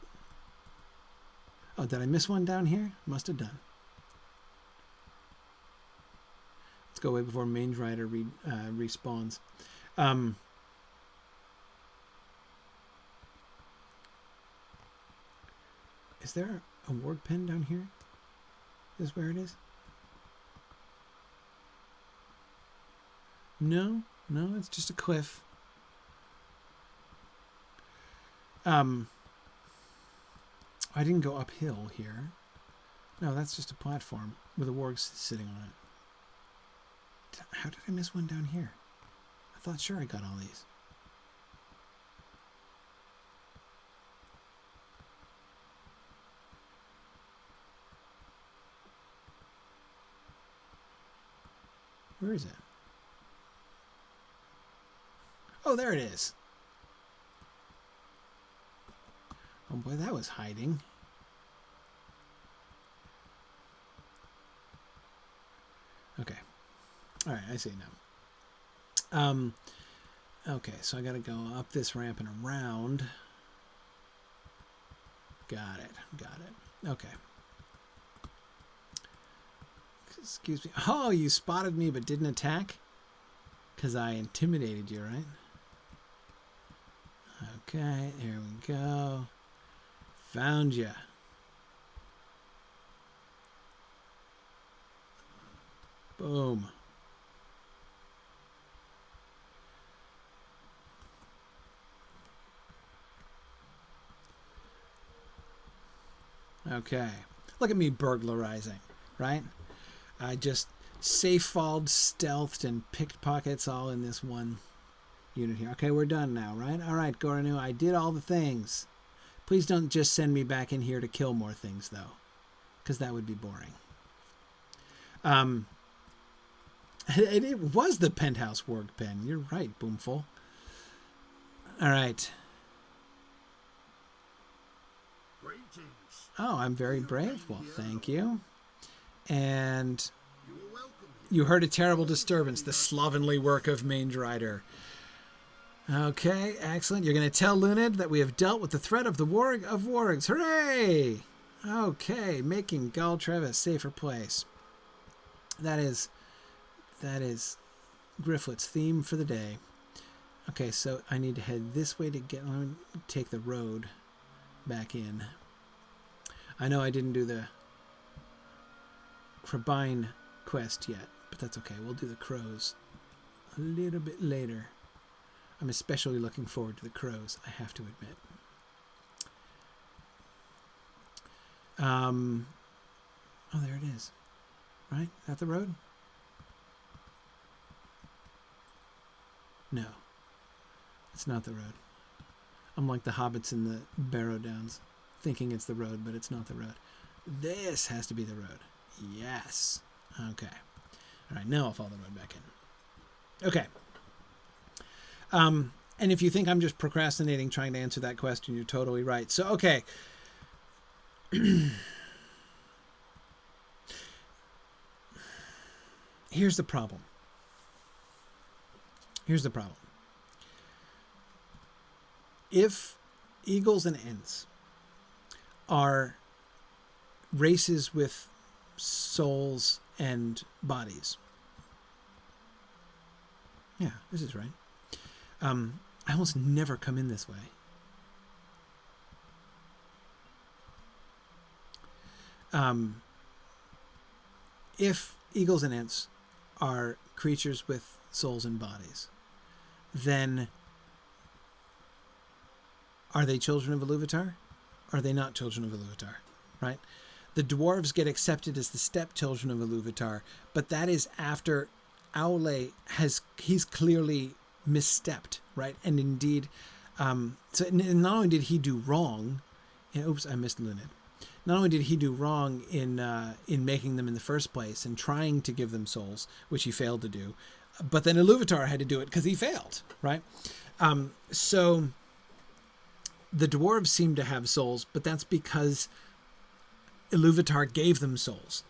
Oh, did I miss one down here? Must have done. Let's go away before Mange Rider respawns. Is there a warg pen down here? Is this where it is? No, it's just a cliff. I didn't go uphill here. No, that's just a platform with a warg sitting on it. How did I miss one down here? I thought sure I got all these. Where is it? Oh, there it is. Oh boy, that was hiding. Okay. All right, I see now. Okay, so I got to go up this ramp and around. Got it. Okay. Excuse me. Oh, you spotted me but didn't attack? Because I intimidated you, right? Okay, here we go. Found ya. Boom. Okay. Look at me burglarizing, right? I just safe-falled, stealthed, and picked pockets all in this one unit here. Okay, we're done now, right? All right, Goranu, I did all the things. Please don't just send me back in here to kill more things, though, because that would be boring. It was the penthouse work pen. You're right, Boomful. All right. Greetings. Oh, I'm very brave. Well, thank you. And You are welcome. you heard a terrible disturbance, the slovenly work of Mange Rider. Okay, excellent. You're going to tell Lunid that we have dealt with the threat of the Warg of Wargs. Hooray! Okay, making Galtrev a safer place. That is Gryfflet's theme for the day. Okay, so I need to head this way to take the road back in. I know I didn't do the Crabine quest yet, but that's okay. We'll do the crows a little bit later. I'm especially looking forward to the crows, I have to admit. Oh, there it is. Right? At the road? No. It's not the road. I'm like the hobbits in the Barrow Downs, thinking it's the road, but it's not the road. This has to be the road. Yes. Okay. All right, now I'll follow the road back in. Okay. And if you think I'm just procrastinating trying to answer that question, you're totally right. So, okay. Here's the problem. If eagles and ents are races with souls and bodies. Yeah, this is right. I almost never come in this way. If eagles and ents are creatures with souls and bodies, then are they children of Iluvatar? Are they not children of Iluvatar? Right? The dwarves get accepted as the stepchildren of Iluvatar, but that is after Aule he's clearly misstepped, right? And indeed, so not only did he do wrong, and oops, I missed Lunid. Not only did he do wrong in making them in the first place and trying to give them souls, which he failed to do, but then Iluvatar had to do it because he failed, right? So the dwarves seem to have souls, but that's because Iluvatar gave them souls.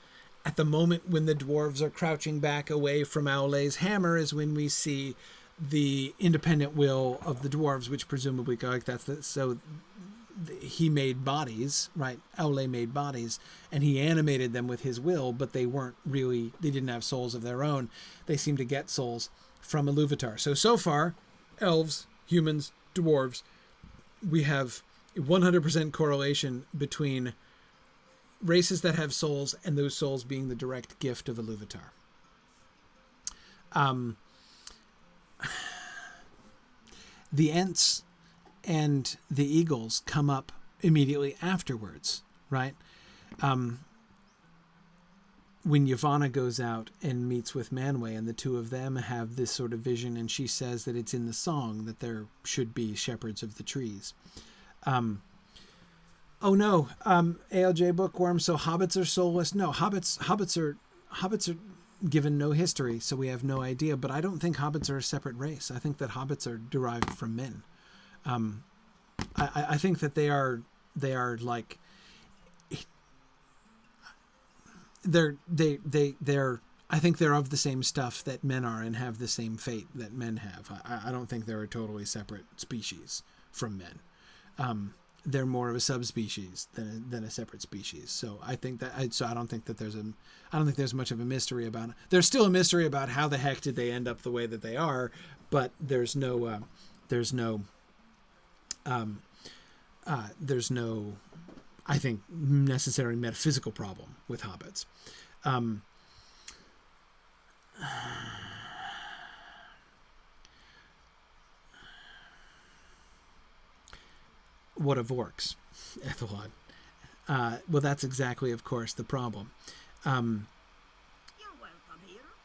At the moment when the dwarves are crouching back away from Aule's hammer is when we see the independent will of the dwarves, which presumably he made bodies, right? Aule made bodies, and he animated them with his will, but they didn't have souls of their own. They seem to get souls from Iluvatar. So far, elves, humans, dwarves, we have 100% correlation between races that have souls and those souls being the direct gift of Iluvatar. The Ents and the Eagles come up immediately afterwards, right? When Yavanna goes out and meets with Manwë, and the two of them have this sort of vision, and she says that it's in the song that there should be shepherds of the trees. Oh no, ALJ Bookworm, so hobbits are soulless? No, hobbits are given no history, so we have no idea. But I don't think hobbits are a separate race. I think that hobbits are derived from men. I think that they are like they're I think they're of the same stuff that men are and have the same fate that men have. I don't think they're a totally separate species from men. They're more of a subspecies than a separate species. So I think that I don't think there's much of a mystery about it. There's still a mystery about how the heck did they end up the way that they are, but there's no I think necessary metaphysical problem with hobbits. What of orcs, Ethelwald? Well, that's exactly, of course, the problem.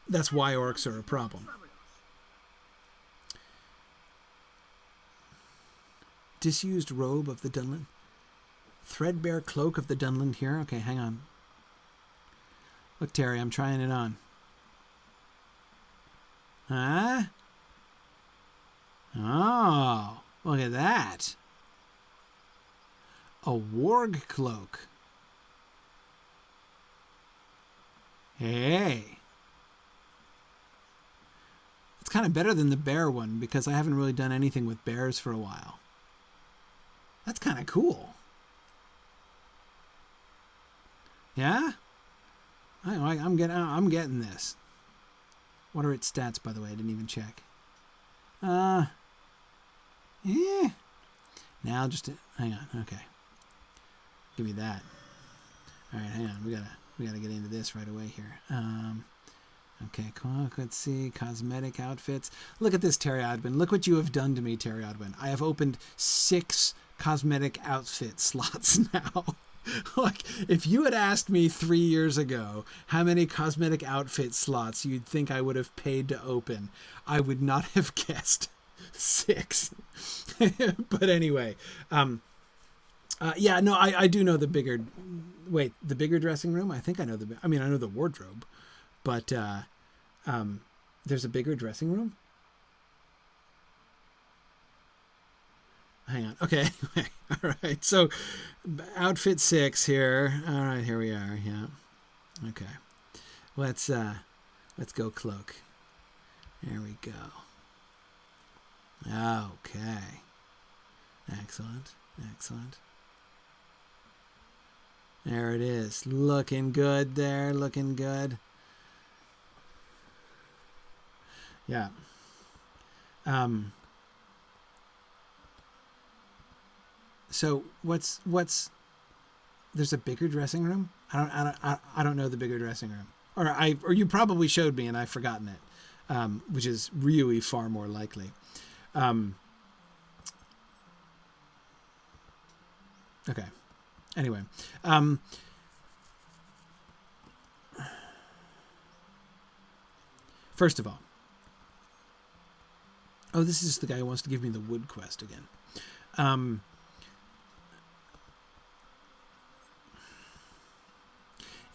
That's why orcs are a problem. Disused robe of the Dunland. Threadbare cloak of the Dunland here. Okay, hang on. Look, Terry, I'm trying it on. Huh? Oh, look at that. A warg cloak. Hey. It's kind of better than the bear one because I haven't really done anything with bears for a while. That's kind of cool. Yeah? I'm getting this. What are its stats, by the way? I didn't even check. Yeah. Now just hang on. Okay. Give me that. All right, hang on. We gotta get into this right away here. Okay, cool. Let's see. Cosmetic outfits. Look at this, Terry Odwin. Look what you have done to me, Terry Odwin. I have opened 6 cosmetic outfit slots now. Like, if you had asked me 3 years ago how many cosmetic outfit slots you'd think I would have paid to open, I would not have guessed 6. But anyway, yeah, no, I do know the bigger. Wait, the bigger dressing room. I think I know I know the wardrobe, but there's a bigger dressing room. Hang on. Okay. All right. So, outfit 6 here. All right. Here we are. Yeah. Okay. Let's go cloak. There we go. Okay. Excellent. Excellent. There it is. Looking good there. Looking good. Yeah. So what's there's a bigger dressing room? I don't know the bigger dressing room. Or you probably showed me and I've forgotten it. Which is really far more likely. Okay. Anyway, first of all, this is the guy who wants to give me the wood quest again.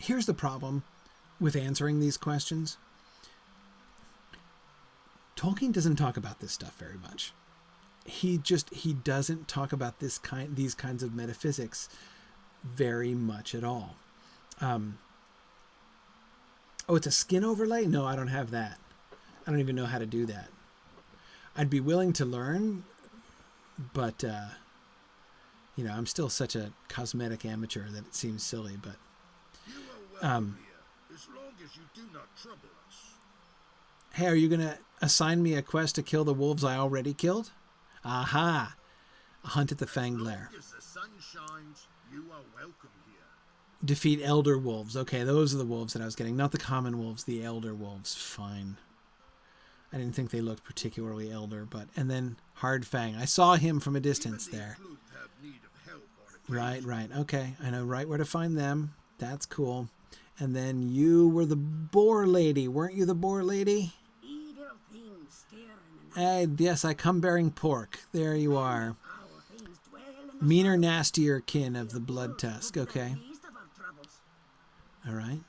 Here's the problem with answering these questions. Tolkien doesn't talk about this stuff very much. He doesn't talk about these kinds of metaphysics very much at all. It's a skin overlay? No, I don't have that. I don't even know how to do that. I'd be willing to learn, but I'm still such a cosmetic amateur that it seems silly, but You are welcome here, as long as you do not trouble us. Hey, are you going to assign me a quest to kill the wolves I already killed? Aha! A hunt at the Fanged Lair. As the sun shines, you are welcome here. Defeat elder wolves. Okay, those are the wolves that I was getting. Not the common wolves, the elder wolves. Fine. I didn't think they looked particularly elder, but... And then Hardfang. I saw him from a distance there. Have need of help on occasion. Right. Okay, I know right where to find them. That's cool. And then you were the boar lady. Weren't you the boar lady? Evil things staring in Yes, I come bearing pork. There you are. our things dwell in the Meaner, nastier kin of the blood tusk. Okay. least of our troubles. All right.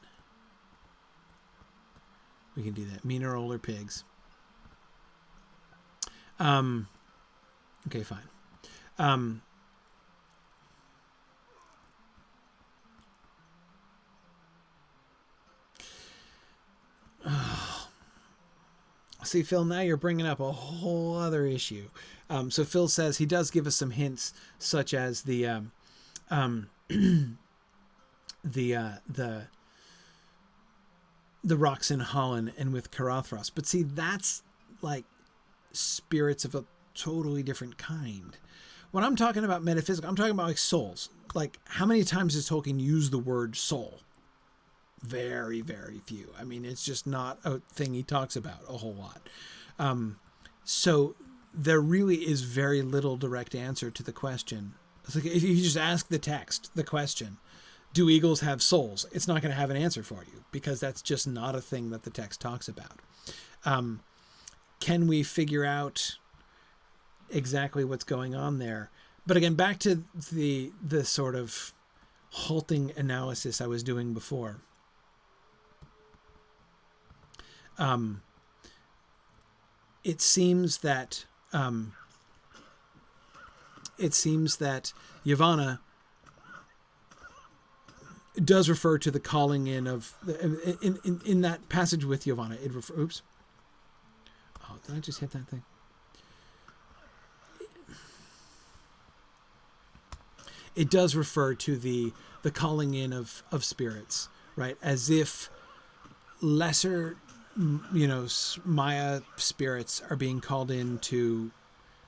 We can do that. Meaner older pigs. Okay, fine. See, Phil, now you're bringing up a whole other issue. So Phil says he does give us some hints, such as the rocks in Holland and with Karathros. But see, that's like spirits of a totally different kind. When I'm talking about metaphysical, I'm talking about like souls. Like, how many times does Tolkien use the word soul? Very, very few. I mean, it's just not a thing he talks about a whole lot. So there really is very little direct answer to the question. It's like if you just ask the text the question, do eagles have souls? It's not going to have an answer for you, because that's just not a thing that the text talks about. Can we figure out exactly what's going on there? But again, back to the sort of halting analysis I was doing before. It seems that Yavanna does refer to the calling in of in that passage with Yavanna. Oops. Oh, did I just hit that thing? It does refer to the calling in of spirits, right? As if lesser, Maya spirits are being called in to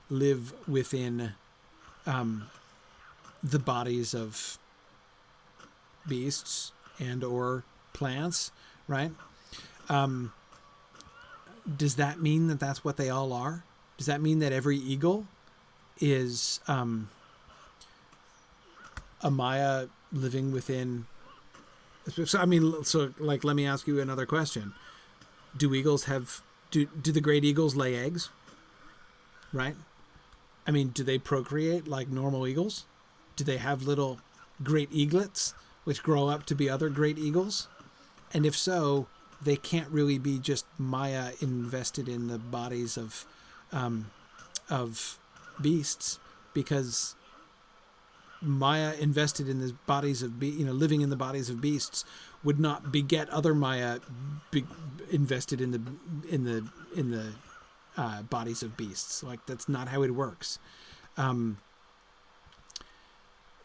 live within the bodies of beasts and or plants, right? Does that mean that that's what they all are? Does that mean that every eagle is a Maya living within? So let me ask you another question. Do eagles do the great eagles lay eggs? Right? I mean, do they procreate like normal eagles? Do they have little great eaglets which grow up to be other great eagles? And if so, they can't really be just Maya invested in the bodies of beasts, because Maya invested in the bodies of living in the bodies of beasts would not beget other Maya invested in the bodies of beasts. Like, that's not how it works.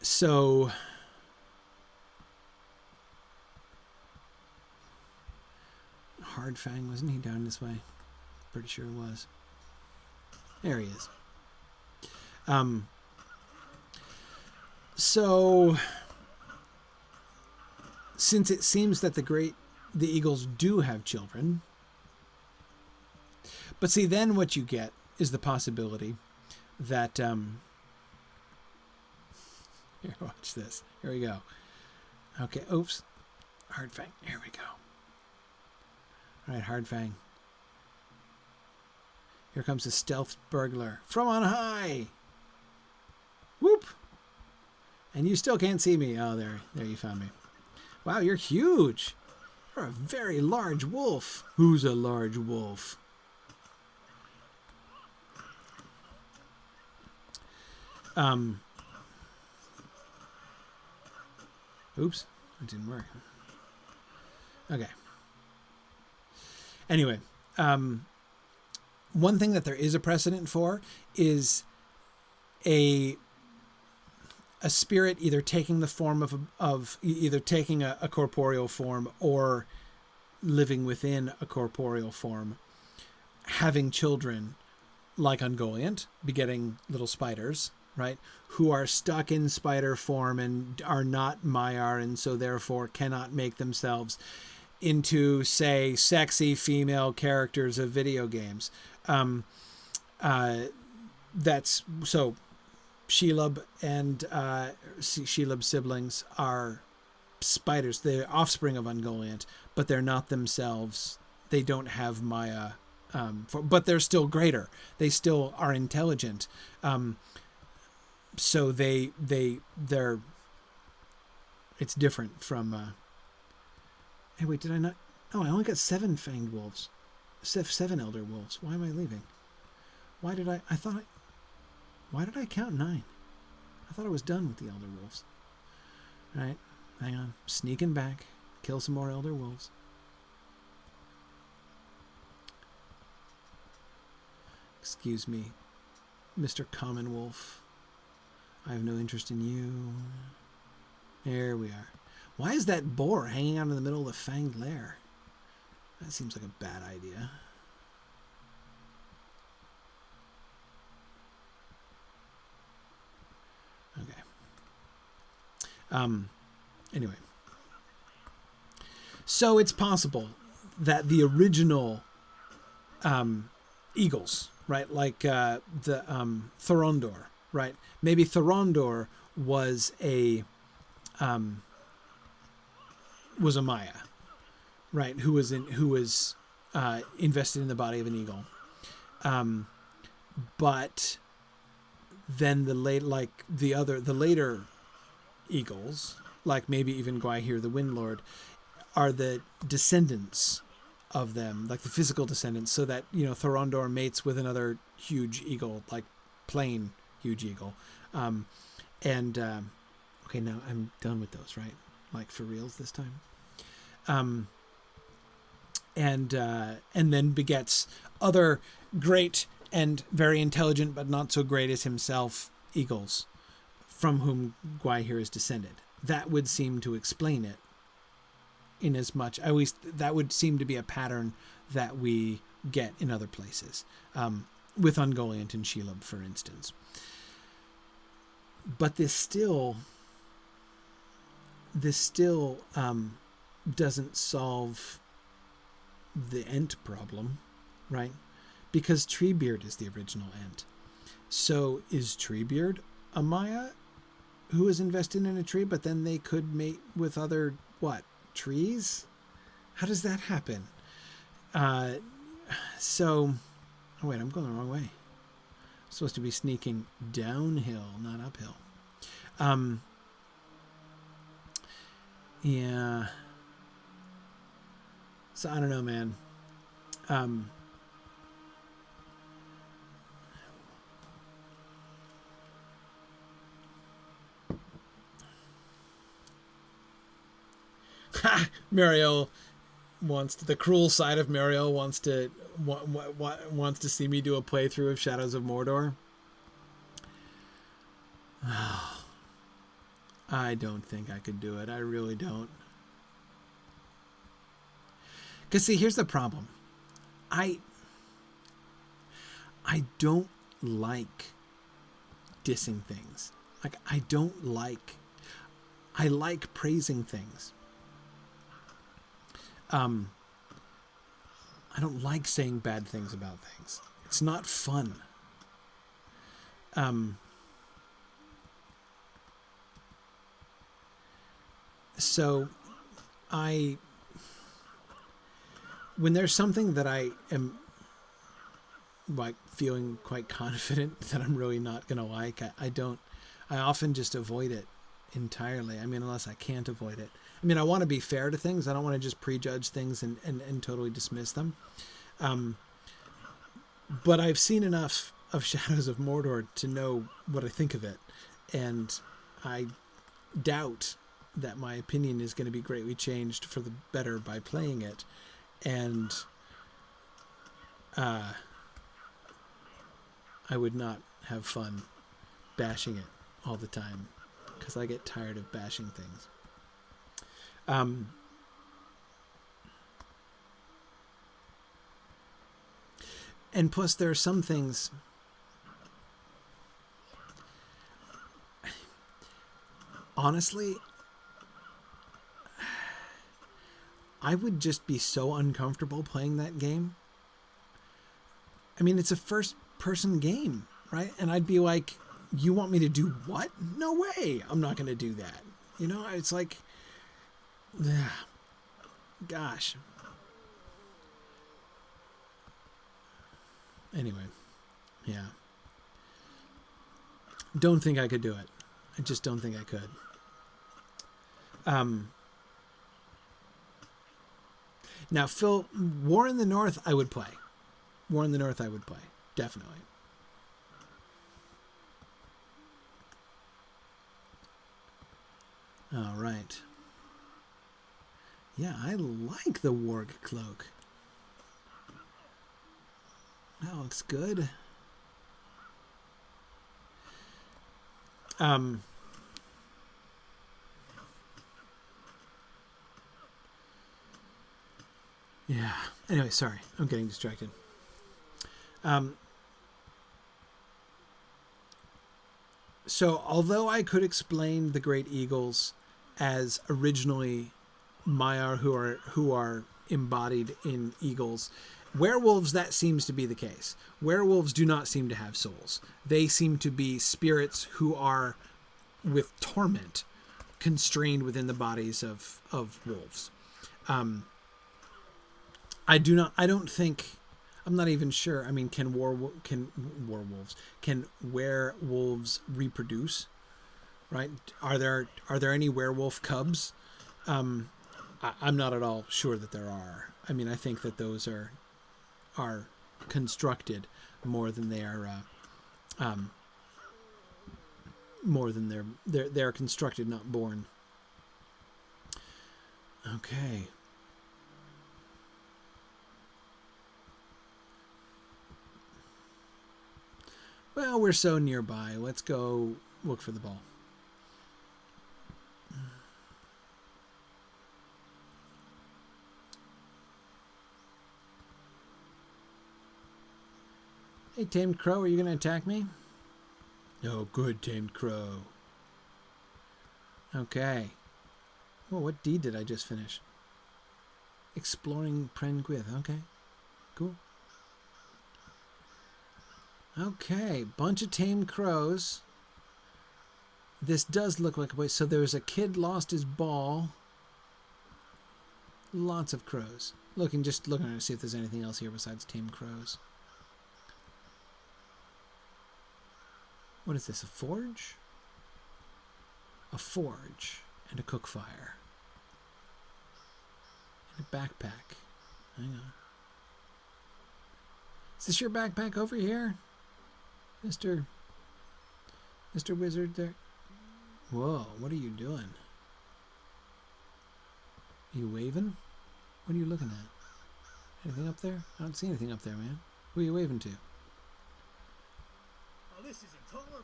So Hardfang, wasn't he down this way? Pretty sure it was. There he is. So since it seems that the eagles do have children, but see, then what you get is the possibility that here, watch this. Here we go. Okay, oops. Hardfang. Here we go. All right, Hardfang. Here comes the stealth burglar from on high. Whoop. And you still can't see me. Oh, there you found me. Wow, you're huge. You're a very large wolf. Who's a large wolf? Oops, it didn't work. Okay. Anyway, one thing that there is a precedent for is a spirit either taking the form of either taking a corporeal form or living within a corporeal form, having children like Ungoliant, begetting little spiders, right, who are stuck in spider form and are not Maiar, and so therefore cannot make themselves into, say, sexy female characters of video games. That's so. Shelob and Shelob's siblings are spiders. They're offspring of Ungoliant, but they're not themselves. They don't have Maya, but they're still greater. They still are intelligent. So they're. It's different from. Hey, wait, did I not? Oh, I only got 7 fanged wolves. 7 elder wolves. Why am I leaving? Why did I count 9? I thought I was done with the elder wolves. All right, hang on. Sneaking back. Kill some more elder wolves. Excuse me, Mr. Common Wolf. I have no interest in you. There we are. Why is that boar hanging out in the middle of the fanged lair? That seems like a bad idea. Okay. Anyway. So it's possible that the original eagles, right? Like the Thorondor, right? Maybe Thorondor was a Maya, right? Who was invested in the body of an eagle. But then the later eagles, like maybe even Gwaihir the Windlord, are the descendants of them, like the physical descendants, so that, you know, Thorondor mates with another huge eagle, like plain huge eagle. Okay, now I'm done with those, right? Like for reals this time. And then begets other great and very intelligent, but not so great as himself, eagles, from whom Gwaihir is descended. That would seem to explain it. In as much, at least that would seem to be a pattern that we get in other places, with Ungoliant and Shelob, for instance. But this still doesn't solve the Ent problem, right? Because Treebeard is the original Ent. So is Treebeard a Maya who is invested in a tree, but then they could mate with other, trees? How does that happen? Oh wait, I'm going the wrong way. I'm supposed to be sneaking downhill, not uphill. Yeah. So I don't know, man. Muriel the cruel side of Muriel wants to see me do a playthrough of Shadows of Mordor. I don't think I could do it. I really don't. Because see, here's the problem. I don't like dissing things. I like praising things. I don't like saying bad things about things. It's not fun. So when there's something that I am like feeling quite confident that I'm really not going to like, I often just avoid it entirely. I mean, unless I can't avoid it. I mean, I want to be fair to things. I don't want to just prejudge things and totally dismiss them. But I've seen enough of Shadows of Mordor to know what I think of it. And I doubt that my opinion is going to be greatly changed for the better by playing it. And I would not have fun bashing it all the time, because I get tired of bashing things. And plus there are some things honestly I would just be so uncomfortable playing that game. I mean, it's a first person game, right? And I'd be like, you want me to do what? No way. I'm not going to do that. You know, it's like, gosh. Anyway, yeah. Don't think I could do it. I just don't think I could. Now, Phil, War in the North, I would play. War in the North, I would play. Definitely. All right. Yeah, I like the warg cloak. That looks good. Yeah. Anyway, sorry. I'm getting distracted. So, although I could explain the great eagles as originally Maiar who are embodied in eagles, werewolves, that seems to be the case. Werewolves do not seem to have souls. They seem to be spirits who are, with torment, constrained within the bodies of wolves. I'm not even sure. I mean, can werewolves reproduce? Right? Are there any werewolf cubs? I'm not at all sure that there are. I mean, I think that those are constructed more than they are more than they're constructed, not born. Okay. Well, we're so nearby. Let's go look for the ball. Hey, Tamed Crow, are you going to attack me? Oh, good, Tamed Crow. Okay. Oh, what deed did I just finish? Exploring Prenguith. Okay, cool. Okay, bunch of tamed crows. This does look like a place. So there's a kid lost his ball. Lots of crows. Just looking to see if there's anything else here besides tamed crows. What is this? A forge? A forge and a cook fire. And a backpack. Hang on. Is this your backpack over here? Mr. Wizard there. Whoa, what are you doing? Are you waving? What are you looking at? Anything up there? I don't see anything up there, man. Who are you waving to? Oh, this is intolerable.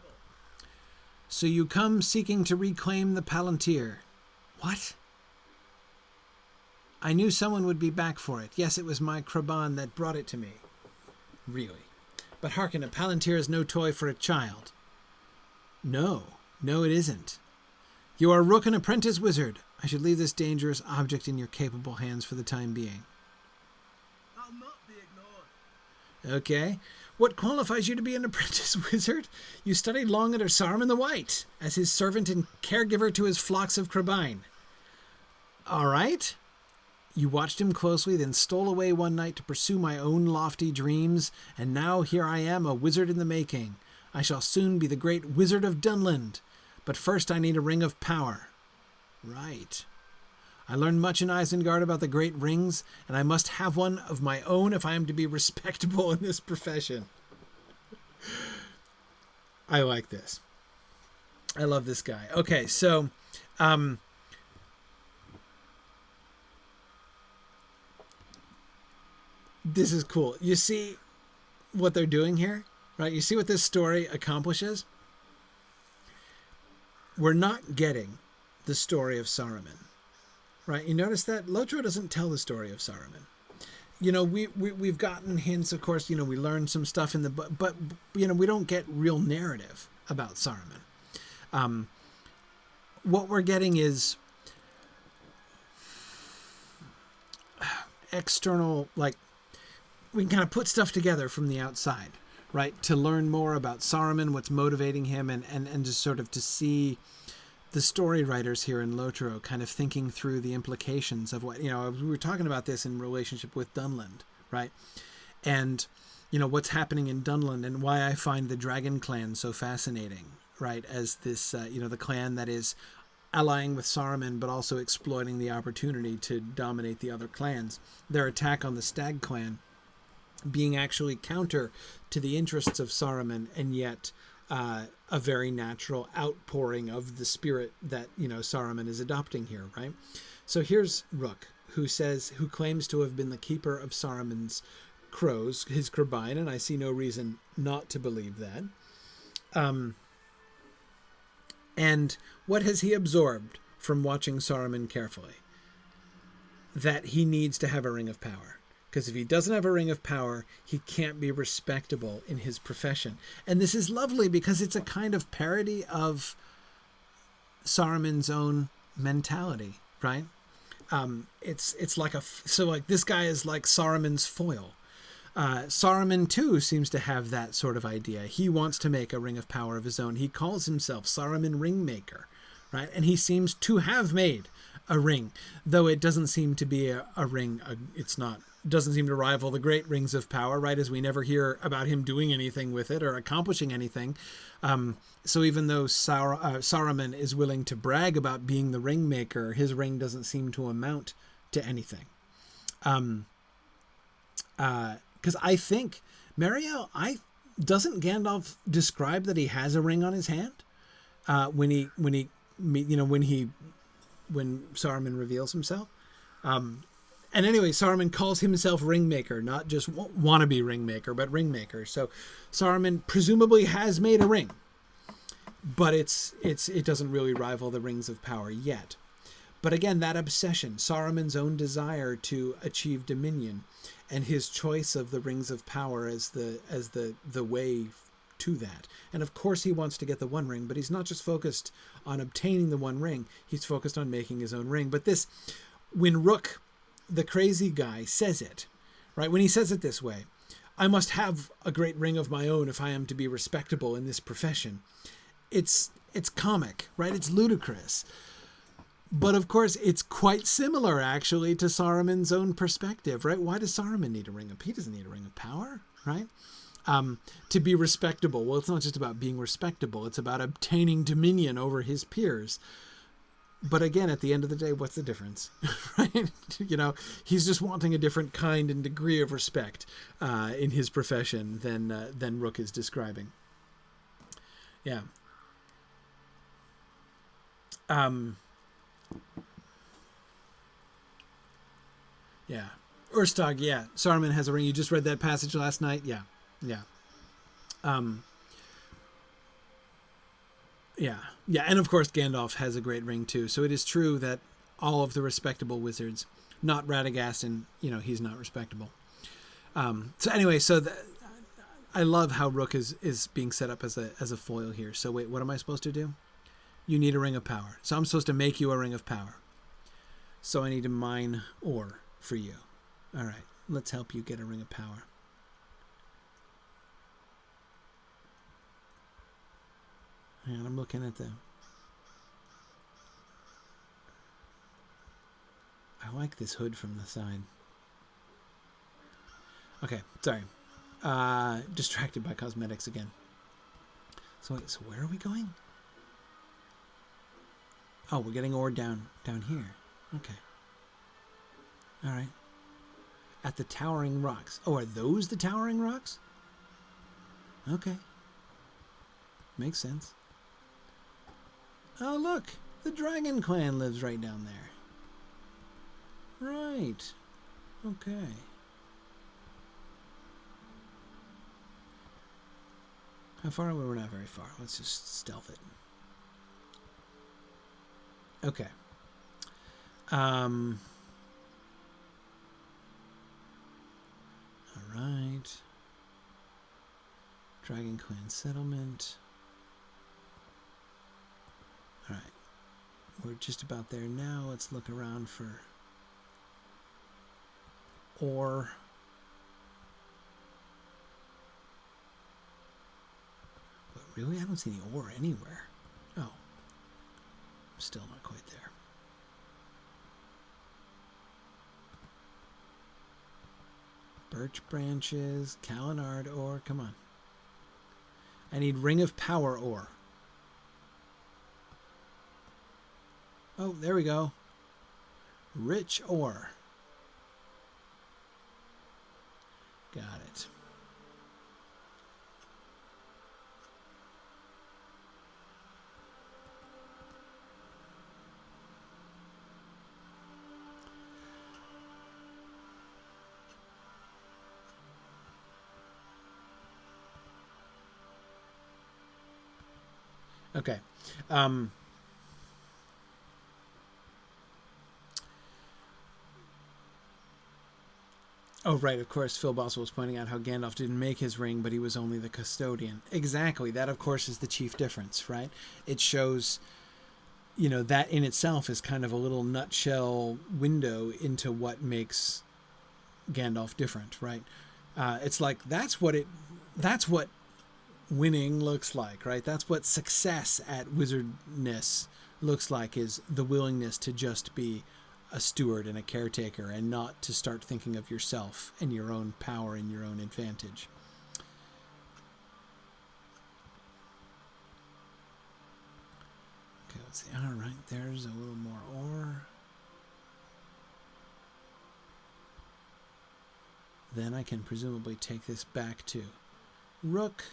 So you come seeking to reclaim the Palantir. What? I knew someone would be back for it. Yes, it was my Kraban that brought it to me. Really? But hearken, a Palantir is no toy for a child. No, it isn't. You are Rook, an apprentice wizard. I should leave this dangerous object in your capable hands for the time being. I'll not be ignored. Okay. What qualifies you to be an apprentice wizard? You studied long under Saruman the White, as his servant and caregiver to his flocks of Crabine. All right. You watched him closely, then stole away one night to pursue my own lofty dreams, and now here I am, a wizard in the making. I shall soon be the great Wizard of Dunland, but first I need a ring of power. Right. I learned much in Isengard about the great rings, and I must have one of my own if I am to be respectable in this profession. I like this. I love this guy. Okay, so... this is cool. You see what they're doing here, right? You see what this story accomplishes? We're not getting the story of Saruman, right? You notice that Lotro doesn't tell the story of Saruman. You know, we've gotten hints, of course, you know, we learned some stuff in the book, but, you know, we don't get real narrative about Saruman. What we're getting is external, like, we can kind of put stuff together from the outside, right? To learn more about Saruman, what's motivating him, and just sort of to see the story writers here in Lotro kind of thinking through the implications of what, you know, we were talking about this in relationship with Dunland, right? And, you know, what's happening in Dunland and why I find the Dragon Clan so fascinating, right? As this, you know, the clan that is allying with Saruman, but also exploiting the opportunity to dominate the other clans. Their attack on the Stag clan being actually counter to the interests of Saruman, and yet a very natural outpouring of the spirit that, you know, Saruman is adopting here, right? So here's Rook, who claims to have been the keeper of Saruman's crows, his Crabine, and I see no reason not to believe that. And what has he absorbed from watching Saruman carefully? That he needs to have a ring of power. Because if he doesn't have a ring of power, he can't be respectable in his profession. And this is lovely because it's a kind of parody of Saruman's own mentality, right? It's like this guy is like Saruman's foil. Saruman too seems to have that sort of idea. He wants to make a ring of power of his own. He calls himself Saruman Ringmaker, right? And he seems to have made a ring, though it doesn't seem to be a ring. Doesn't seem to rival the great rings of power, right? As we never hear about him doing anything with it or accomplishing anything. So even though Saruman is willing to brag about being the ring maker, his ring doesn't seem to amount to anything. Because I think, Mariel, doesn't Gandalf describe that he has a ring on his hand when Saruman reveals himself? And anyway, Saruman calls himself Ringmaker, not just wannabe Ringmaker, but Ringmaker. So Saruman presumably has made a ring, but it doesn't really rival the rings of power yet. But again, that obsession, Saruman's own desire to achieve dominion, and his choice of the rings of power as the way to that. And of course he wants to get the One Ring, but he's not just focused on obtaining the One Ring, he's focused on making his own ring. But this, when Rook, the crazy guy, says it, right? When he says it this way, I must have a great ring of my own if I am to be respectable in this profession. It's comic, right? It's ludicrous. But of course, it's quite similar, actually, to Saruman's own perspective, right? Why does Saruman need a ring of? He doesn't need a ring of power, right? To be respectable. Well, it's not just about being respectable. It's about obtaining dominion over his peers. But again, at the end of the day, what's the difference, right? You know, he's just wanting a different kind and degree of respect in his profession than Rook is describing. Yeah. Yeah. Urstag, yeah. Saruman has a ring. You just read that passage last night? Yeah. Yeah. Yeah. Yeah, and of course Gandalf has a great ring too. So it is true that all of the respectable wizards, not Radagast, and he's not respectable. So anyway, I love how Rook is being set up as a foil here. So wait, what am I supposed to do? You need a ring of power. So I'm supposed to make you a ring of power. So I need to mine ore for you. All right, let's help you get a ring of power. And I'm looking at I like this hood from the side. Okay, sorry. Distracted by cosmetics again. So wait, so where are we going? Oh, we're getting ore down here. Okay. All right. At the Towering Rocks. Oh, are those the Towering Rocks? Okay. Makes sense. Oh, look. The Dragon Clan lives right down there. Right. Okay. How far away? We're not very far. Let's just stealth it. Okay. All right. Dragon Clan settlement. All right. We're just about there now. Let's look around for ore. But really, I don't see any ore anywhere. Oh. I'm still not quite there. Birch branches, Kalinard ore. Come on. I need Ring of Power ore. Oh, there we go. Rich ore. Got it. Okay. Oh, right, of course, Phil Bossel was pointing out how Gandalf didn't make his ring, but he was only the custodian. Exactly. That, of course, is the chief difference, right? It shows, you know, that in itself is kind of a little nutshell window into what makes Gandalf different, right? It's like, that's what winning looks like, right? That's what success at wizardness looks like, is the willingness to just be a steward and a caretaker and not to start thinking of yourself and your own power and your own advantage. Okay, let's see. All right, there's a little more ore. Then I can presumably take this back to Rook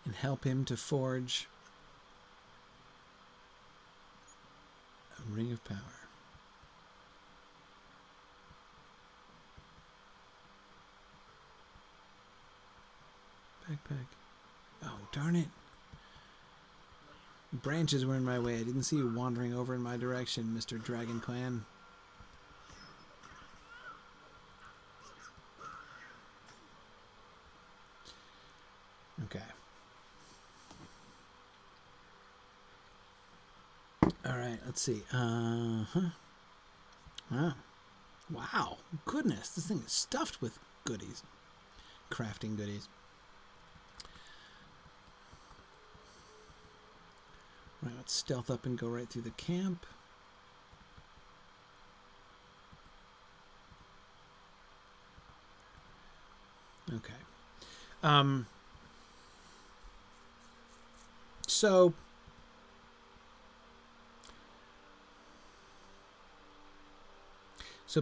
and help him to forge a ring of power. Backpack. Oh, darn it. Branches were in my way. I didn't see you wandering over in my direction, Mr. Dragon Clan. Okay. All right, let's see. Wow. Wow. Goodness, this thing is stuffed with goodies. Crafting goodies. Right, let's stealth up and go right through the camp. Okay. So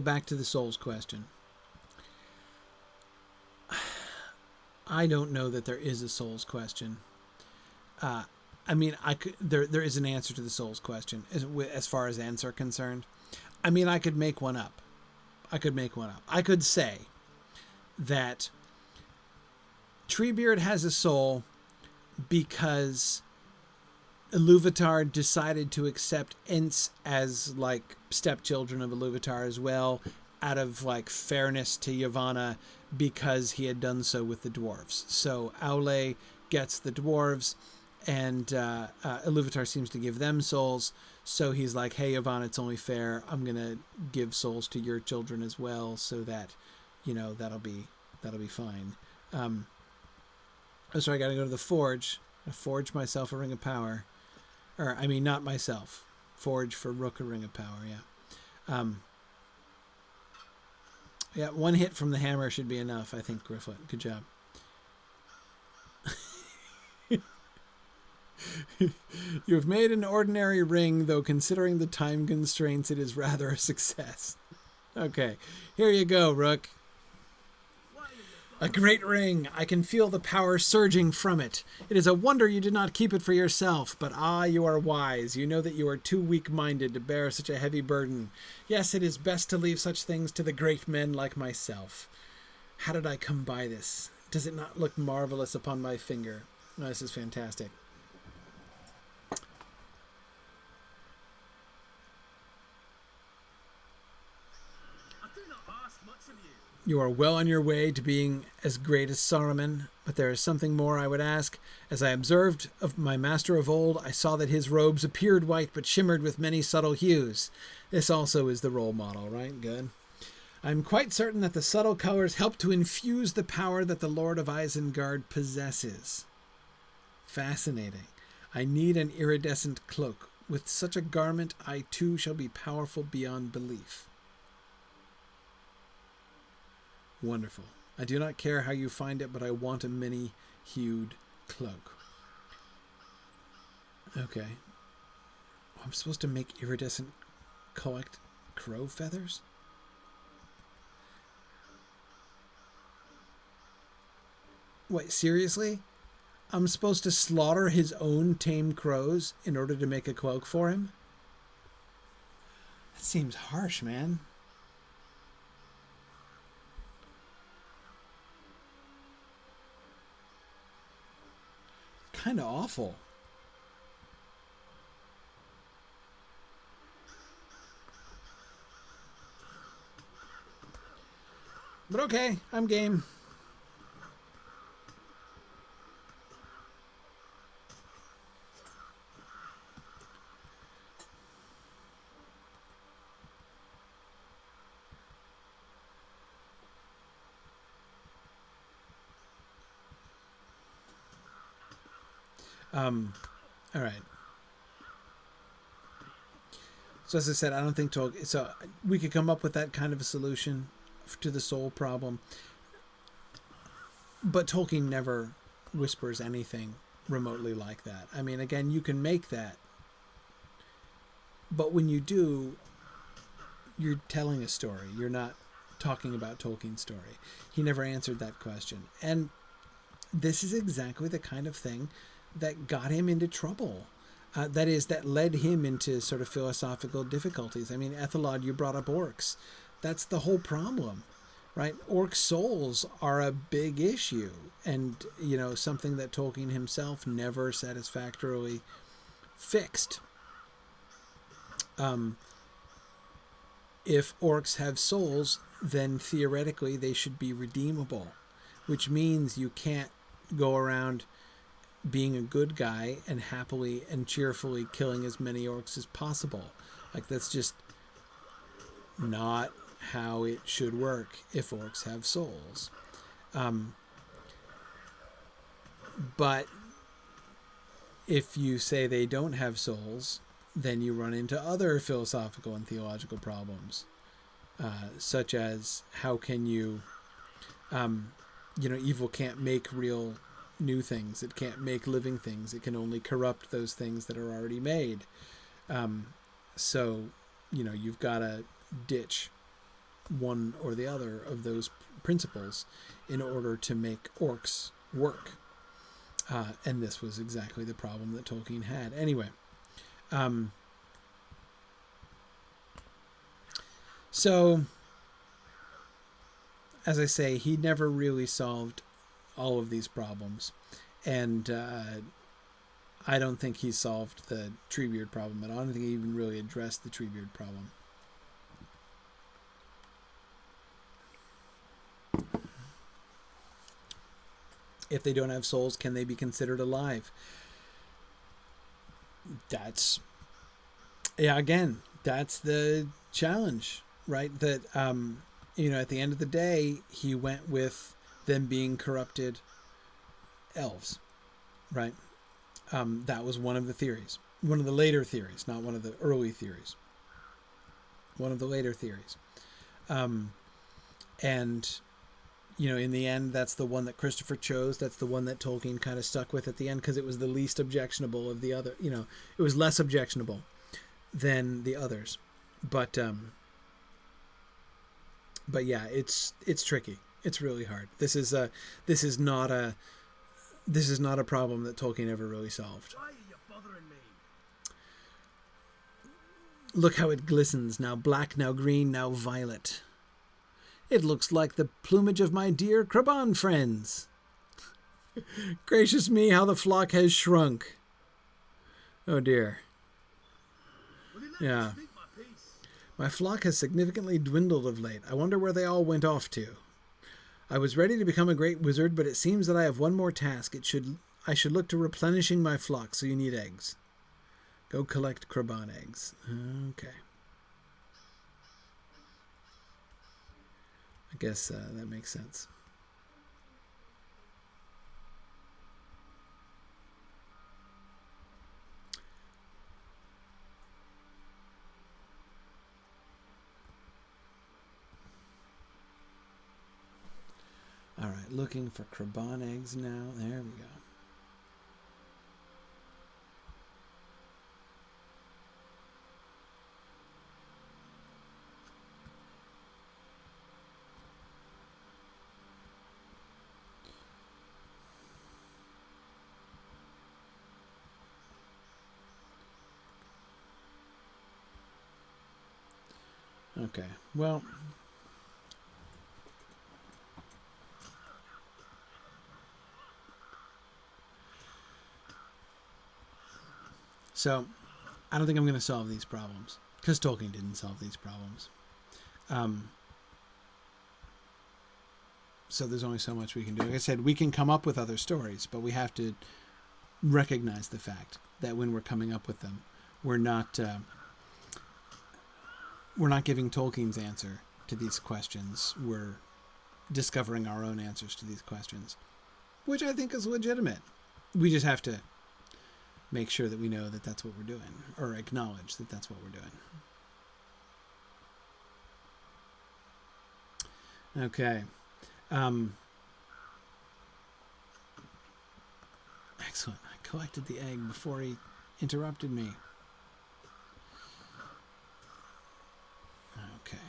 back to the souls question. I don't know that there is a souls question. I mean, there is an answer to the souls question as far as ants are concerned. I mean, I could make one up. I could say that Treebeard has a soul because Iluvatar decided to accept Ents as like stepchildren of Iluvatar as well, out of like fairness to Yavanna, because he had done so with the dwarves. So Aule gets the dwarves, and Iluvatar seems to give them souls. So he's like, hey, Yavanna, it's only fair. I'm gonna give souls to your children as well, so that, you know, that'll be fine. So I got to go to the forge. I forge myself a ring of power. Or, I mean, not myself. Forge for Rook a ring of power, yeah. Yeah, one hit from the hammer should be enough, I think, Gryfflet. Good job. You have made an ordinary ring, though considering the time constraints, it is rather a success. Okay, here you go, Rook. A great ring. I can feel the power surging from it. It is a wonder you did not keep it for yourself, but you are wise. You know that you are too weak-minded to bear such a heavy burden. Yes, it is best to leave such things to the great men like myself. How did I come by this? Does it not look marvelous upon my finger? Oh, this is fantastic. You are well on your way to being as great as Saruman, but there is something more I would ask. As I observed of my master of old, I saw that his robes appeared white but shimmered with many subtle hues. This also is the role model, right? Good. I'm quite certain that the subtle colors help to infuse the power that the Lord of Isengard possesses. Fascinating. I need an iridescent cloak. With such a garment, I too shall be powerful beyond belief. Wonderful. I do not care how you find it, but I want a many-hued cloak. Okay. I'm supposed to make iridescent collect crow feathers? Wait, seriously? I'm supposed to slaughter his own tame crows in order to make a cloak for him? That seems harsh, man. Kind of awful. But okay, I'm game. All right. So as I said, I don't think Tolkien... So we could come up with that kind of a solution to the soul problem. But Tolkien never whispers anything remotely like that. I mean, again, you can make that. But when you do, you're telling a story. You're not talking about Tolkien's story. He never answered that question. And this is exactly the kind of thing that got him into trouble. That led him into sort of philosophical difficulties. I mean, Ethelod, you brought up orcs. That's the whole problem, right? Orc souls are a big issue, and, you know, something that Tolkien himself never satisfactorily fixed. If orcs have souls, then theoretically they should be redeemable, which means you can't go around being a good guy and happily and cheerfully killing as many orcs as possible. Like, that's just not how it should work if orcs have souls. But if you say they don't have souls, then you run into other philosophical and theological problems, such as how can you, evil can't make real new things. It can't make living things. It can only corrupt those things that are already made. So, you've got to ditch one or the other of those principles in order to make orcs work. And this was exactly the problem that Tolkien had. Anyway, so, as I say, he never really solved all of these problems, and I don't think he solved the Treebeard problem, and I don't think he even really addressed the Treebeard problem. If they don't have souls, can they be considered alive? That's the challenge, right? That, at the end of the day, he went with them being corrupted elves, right? That was one of the theories. One of the later theories, not one of the early theories. One of the later theories. And, in the end, that's the one that Christopher chose. That's the one that Tolkien kind of stuck with at the end because it was the least objectionable of the other. It was less objectionable than the others. But yeah, it's tricky. It's really hard. This is not a problem that Tolkien ever really solved. Why are you bothering me? Look how it glistens, now black, now green, now violet. It looks like the plumage of my dear Kraban friends. Gracious me, how the flock has shrunk. Oh dear. Will you let me Yeah. speak my piece? My flock has significantly dwindled of late. I wonder where they all went off to. I was ready to become a great wizard, but it seems that I have one more task. I should look to replenishing my flock, so you need eggs. Go collect Kraban eggs. Okay. I guess that makes sense. All right, looking for Kraban eggs now. There we go. Okay, well... So, I don't think I'm going to solve these problems. Because Tolkien didn't solve these problems. So there's only so much we can do. Like I said, we can come up with other stories, but we have to recognize the fact that when we're coming up with them, we're not giving Tolkien's answer to these questions. We're discovering our own answers to these questions, which I think is legitimate. We just have to make sure that we know that that's what we're doing, or acknowledge that that's what we're doing. Okay. Excellent. I collected the egg before he interrupted me. Okay.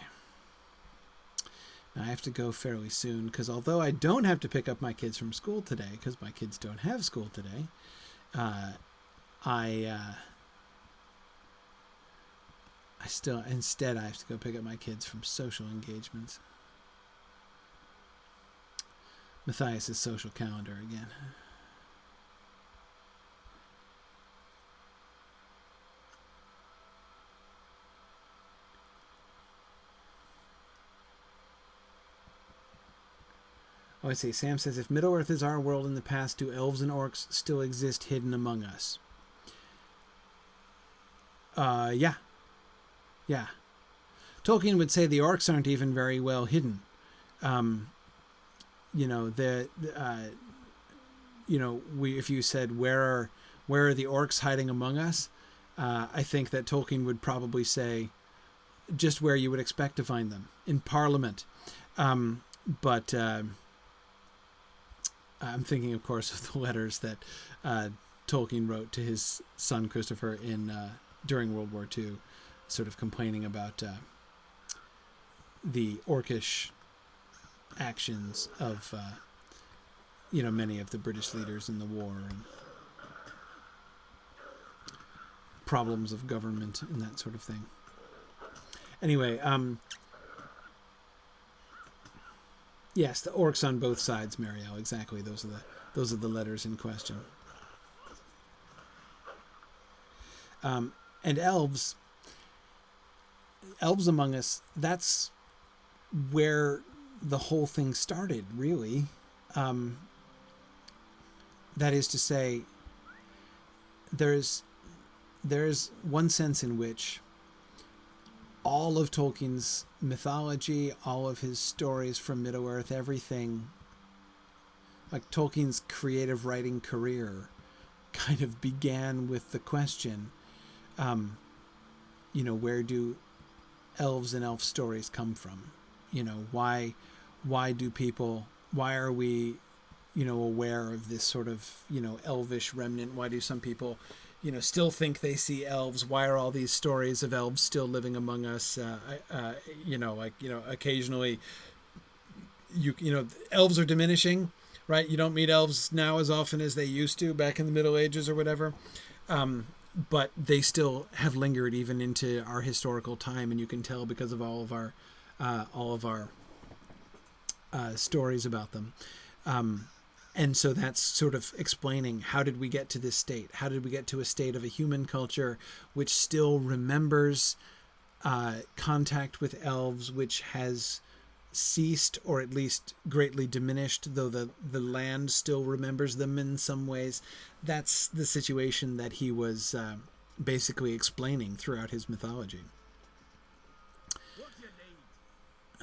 Now I have to go fairly soon, because although I don't have to pick up my kids from school today, because my kids don't have school today, instead I have to go pick up my kids from social engagements. Matthias' social calendar again. Oh, I see. Sam says, if Middle-earth is our world in the past, do elves and orcs still exist hidden among us? Yeah. Yeah. Tolkien would say the orcs aren't even very well hidden. If you said, where are the orcs hiding among us? I think that Tolkien would probably say just where you would expect to find them, in Parliament. But I'm thinking, of course, of the letters that Tolkien wrote to his son Christopher during World War II, sort of complaining about the orcish actions of many of the British leaders in the war, and problems of government and that sort of thing. Anyway, yes, the orcs on both sides, Marielle, exactly. Those are the letters in question. And elves among us, that's where the whole thing started, really. That is to say, there's one sense in which all of Tolkien's mythology, all of his stories from Middle-earth, everything, like Tolkien's creative writing career, kind of began with the question, where do elves and elf stories come from? Why are we, aware of this sort of, elvish remnant? Why do some people, still think they see elves? Why are all these stories of elves still living among us? Occasionally, elves are diminishing, right? You don't meet elves now as often as they used to back in the Middle Ages or whatever. But they still have lingered even into our historical time, and you can tell because of all of our stories about them. And so that's sort of explaining, how did we get to this state? How did we get to a state of a human culture which still remembers contact with elves, which has ceased or at least greatly diminished, though the land still remembers them in some ways. That's the situation that he was basically explaining throughout his mythology. What's your name?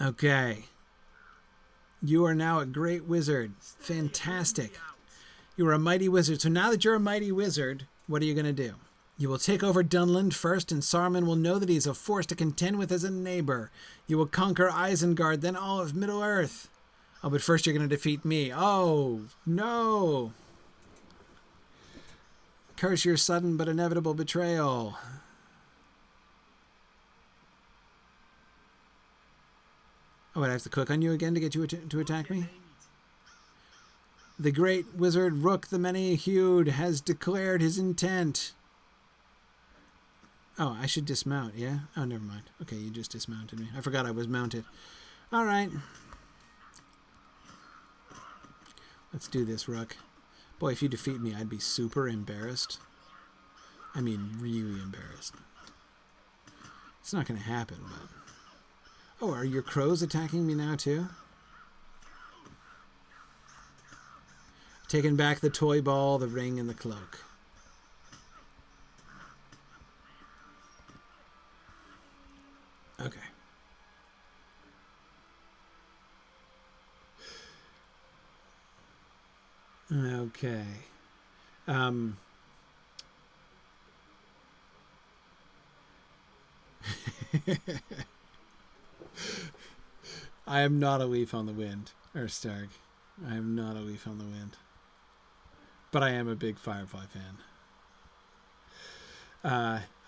Okay. You are now a great wizard. Fantastic. You are a mighty wizard. So now that you're a mighty wizard, what are you going to do? You will take over Dunland first, and Saruman will know that he is a force to contend with as a neighbor. You will conquer Isengard, then all of Middle-earth. Oh, but first you're going to defeat me. Oh, no. Curse your sudden but inevitable betrayal. Oh, I have to click on you again to get you to attack me? The great wizard Rook the Many-Hued has declared his intent. Oh, I should dismount, yeah? Oh, never mind. Okay, you just dismounted me. I forgot I was mounted. All right. Let's do this, Rook. Boy, if you defeat me, I'd be super embarrassed. I mean, really embarrassed. It's not going to happen, but... Oh, are your crows attacking me now, too? Taking back the toy ball, the ring, and the cloak. Okay. Okay. I am not a leaf on the wind, or Stark. I am not a leaf on the wind. But I am a big Firefly fan.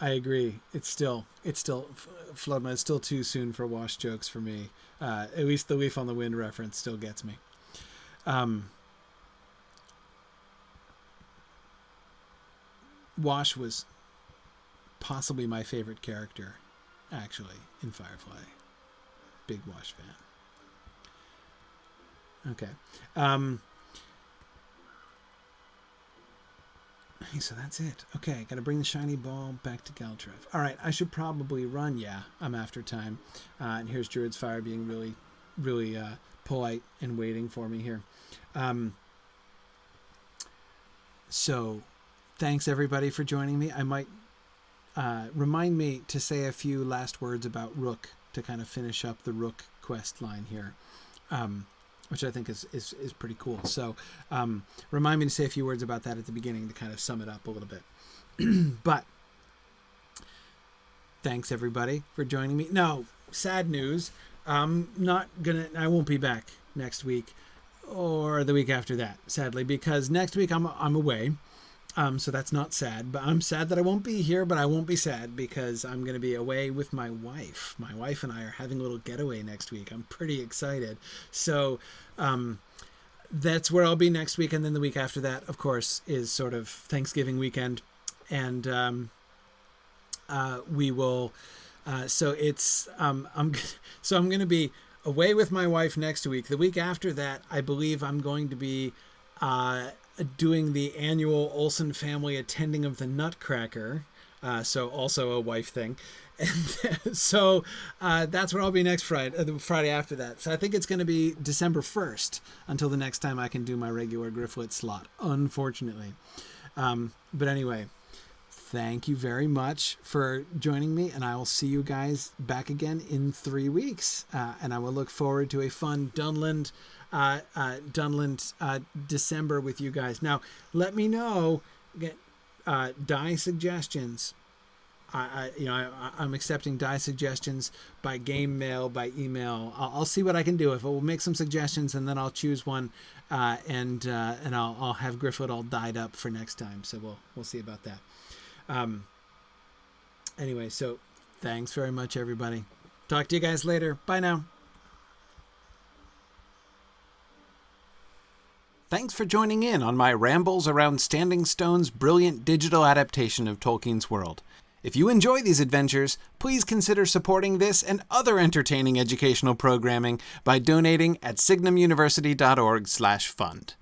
I agree. It's still Floodma. It's still too soon for wash jokes for me. At least the leaf on the wind reference still gets me. Wash was possibly my favorite character, actually, in Firefly. Big Wash fan. Okay. So that's it. Okay, gotta bring the shiny ball back to Galtrev. All right, I should probably run. Yeah, I'm after time. And here's Druid's Fire being really, really polite and waiting for me here. So thanks everybody for joining me. I might remind me to say a few last words about Rook to kind of finish up the Rook quest line here. Which I think is pretty cool. So remind me to say a few words about that at the beginning to kind of sum it up a little bit. But thanks everybody for joining me. No, sad news. I won't be back next week or the week after that, sadly, because next week I'm away. So that's not sad, but I'm sad that I won't be here, but I won't be sad because I'm going to be away with my wife. My wife and I are having a little getaway next week. I'm pretty excited. So that's where I'll be next week. And then the week after that, of course, is sort of Thanksgiving weekend. And we will, so I'm going to be away with my wife next week. The week after that, I believe I'm going to be doing the annual Olsen family attending of the Nutcracker. So also a wife thing. And so that's where I'll be next Friday, the Friday after that. So I think it's going to be December 1st until the next time I can do my regular Gryfflet slot, unfortunately. But anyway, thank you very much for joining me, and I will see you guys back again in 3 weeks. And I will look forward to a fun Dunland December with you guys. Now, let me know, die suggestions. I'm accepting die suggestions by game mail, by email. I'll see what I can do. If it will make some suggestions, and then I'll choose one, and I'll have Gryfflet all dyed up for next time. So we'll see about that. Anyway, so thanks very much, everybody. Talk to you guys later. Bye now. Thanks for joining in on my rambles around Standing Stone's brilliant digital adaptation of Tolkien's world. If you enjoy these adventures, please consider supporting this and other entertaining educational programming by donating at signumuniversity.org/fund.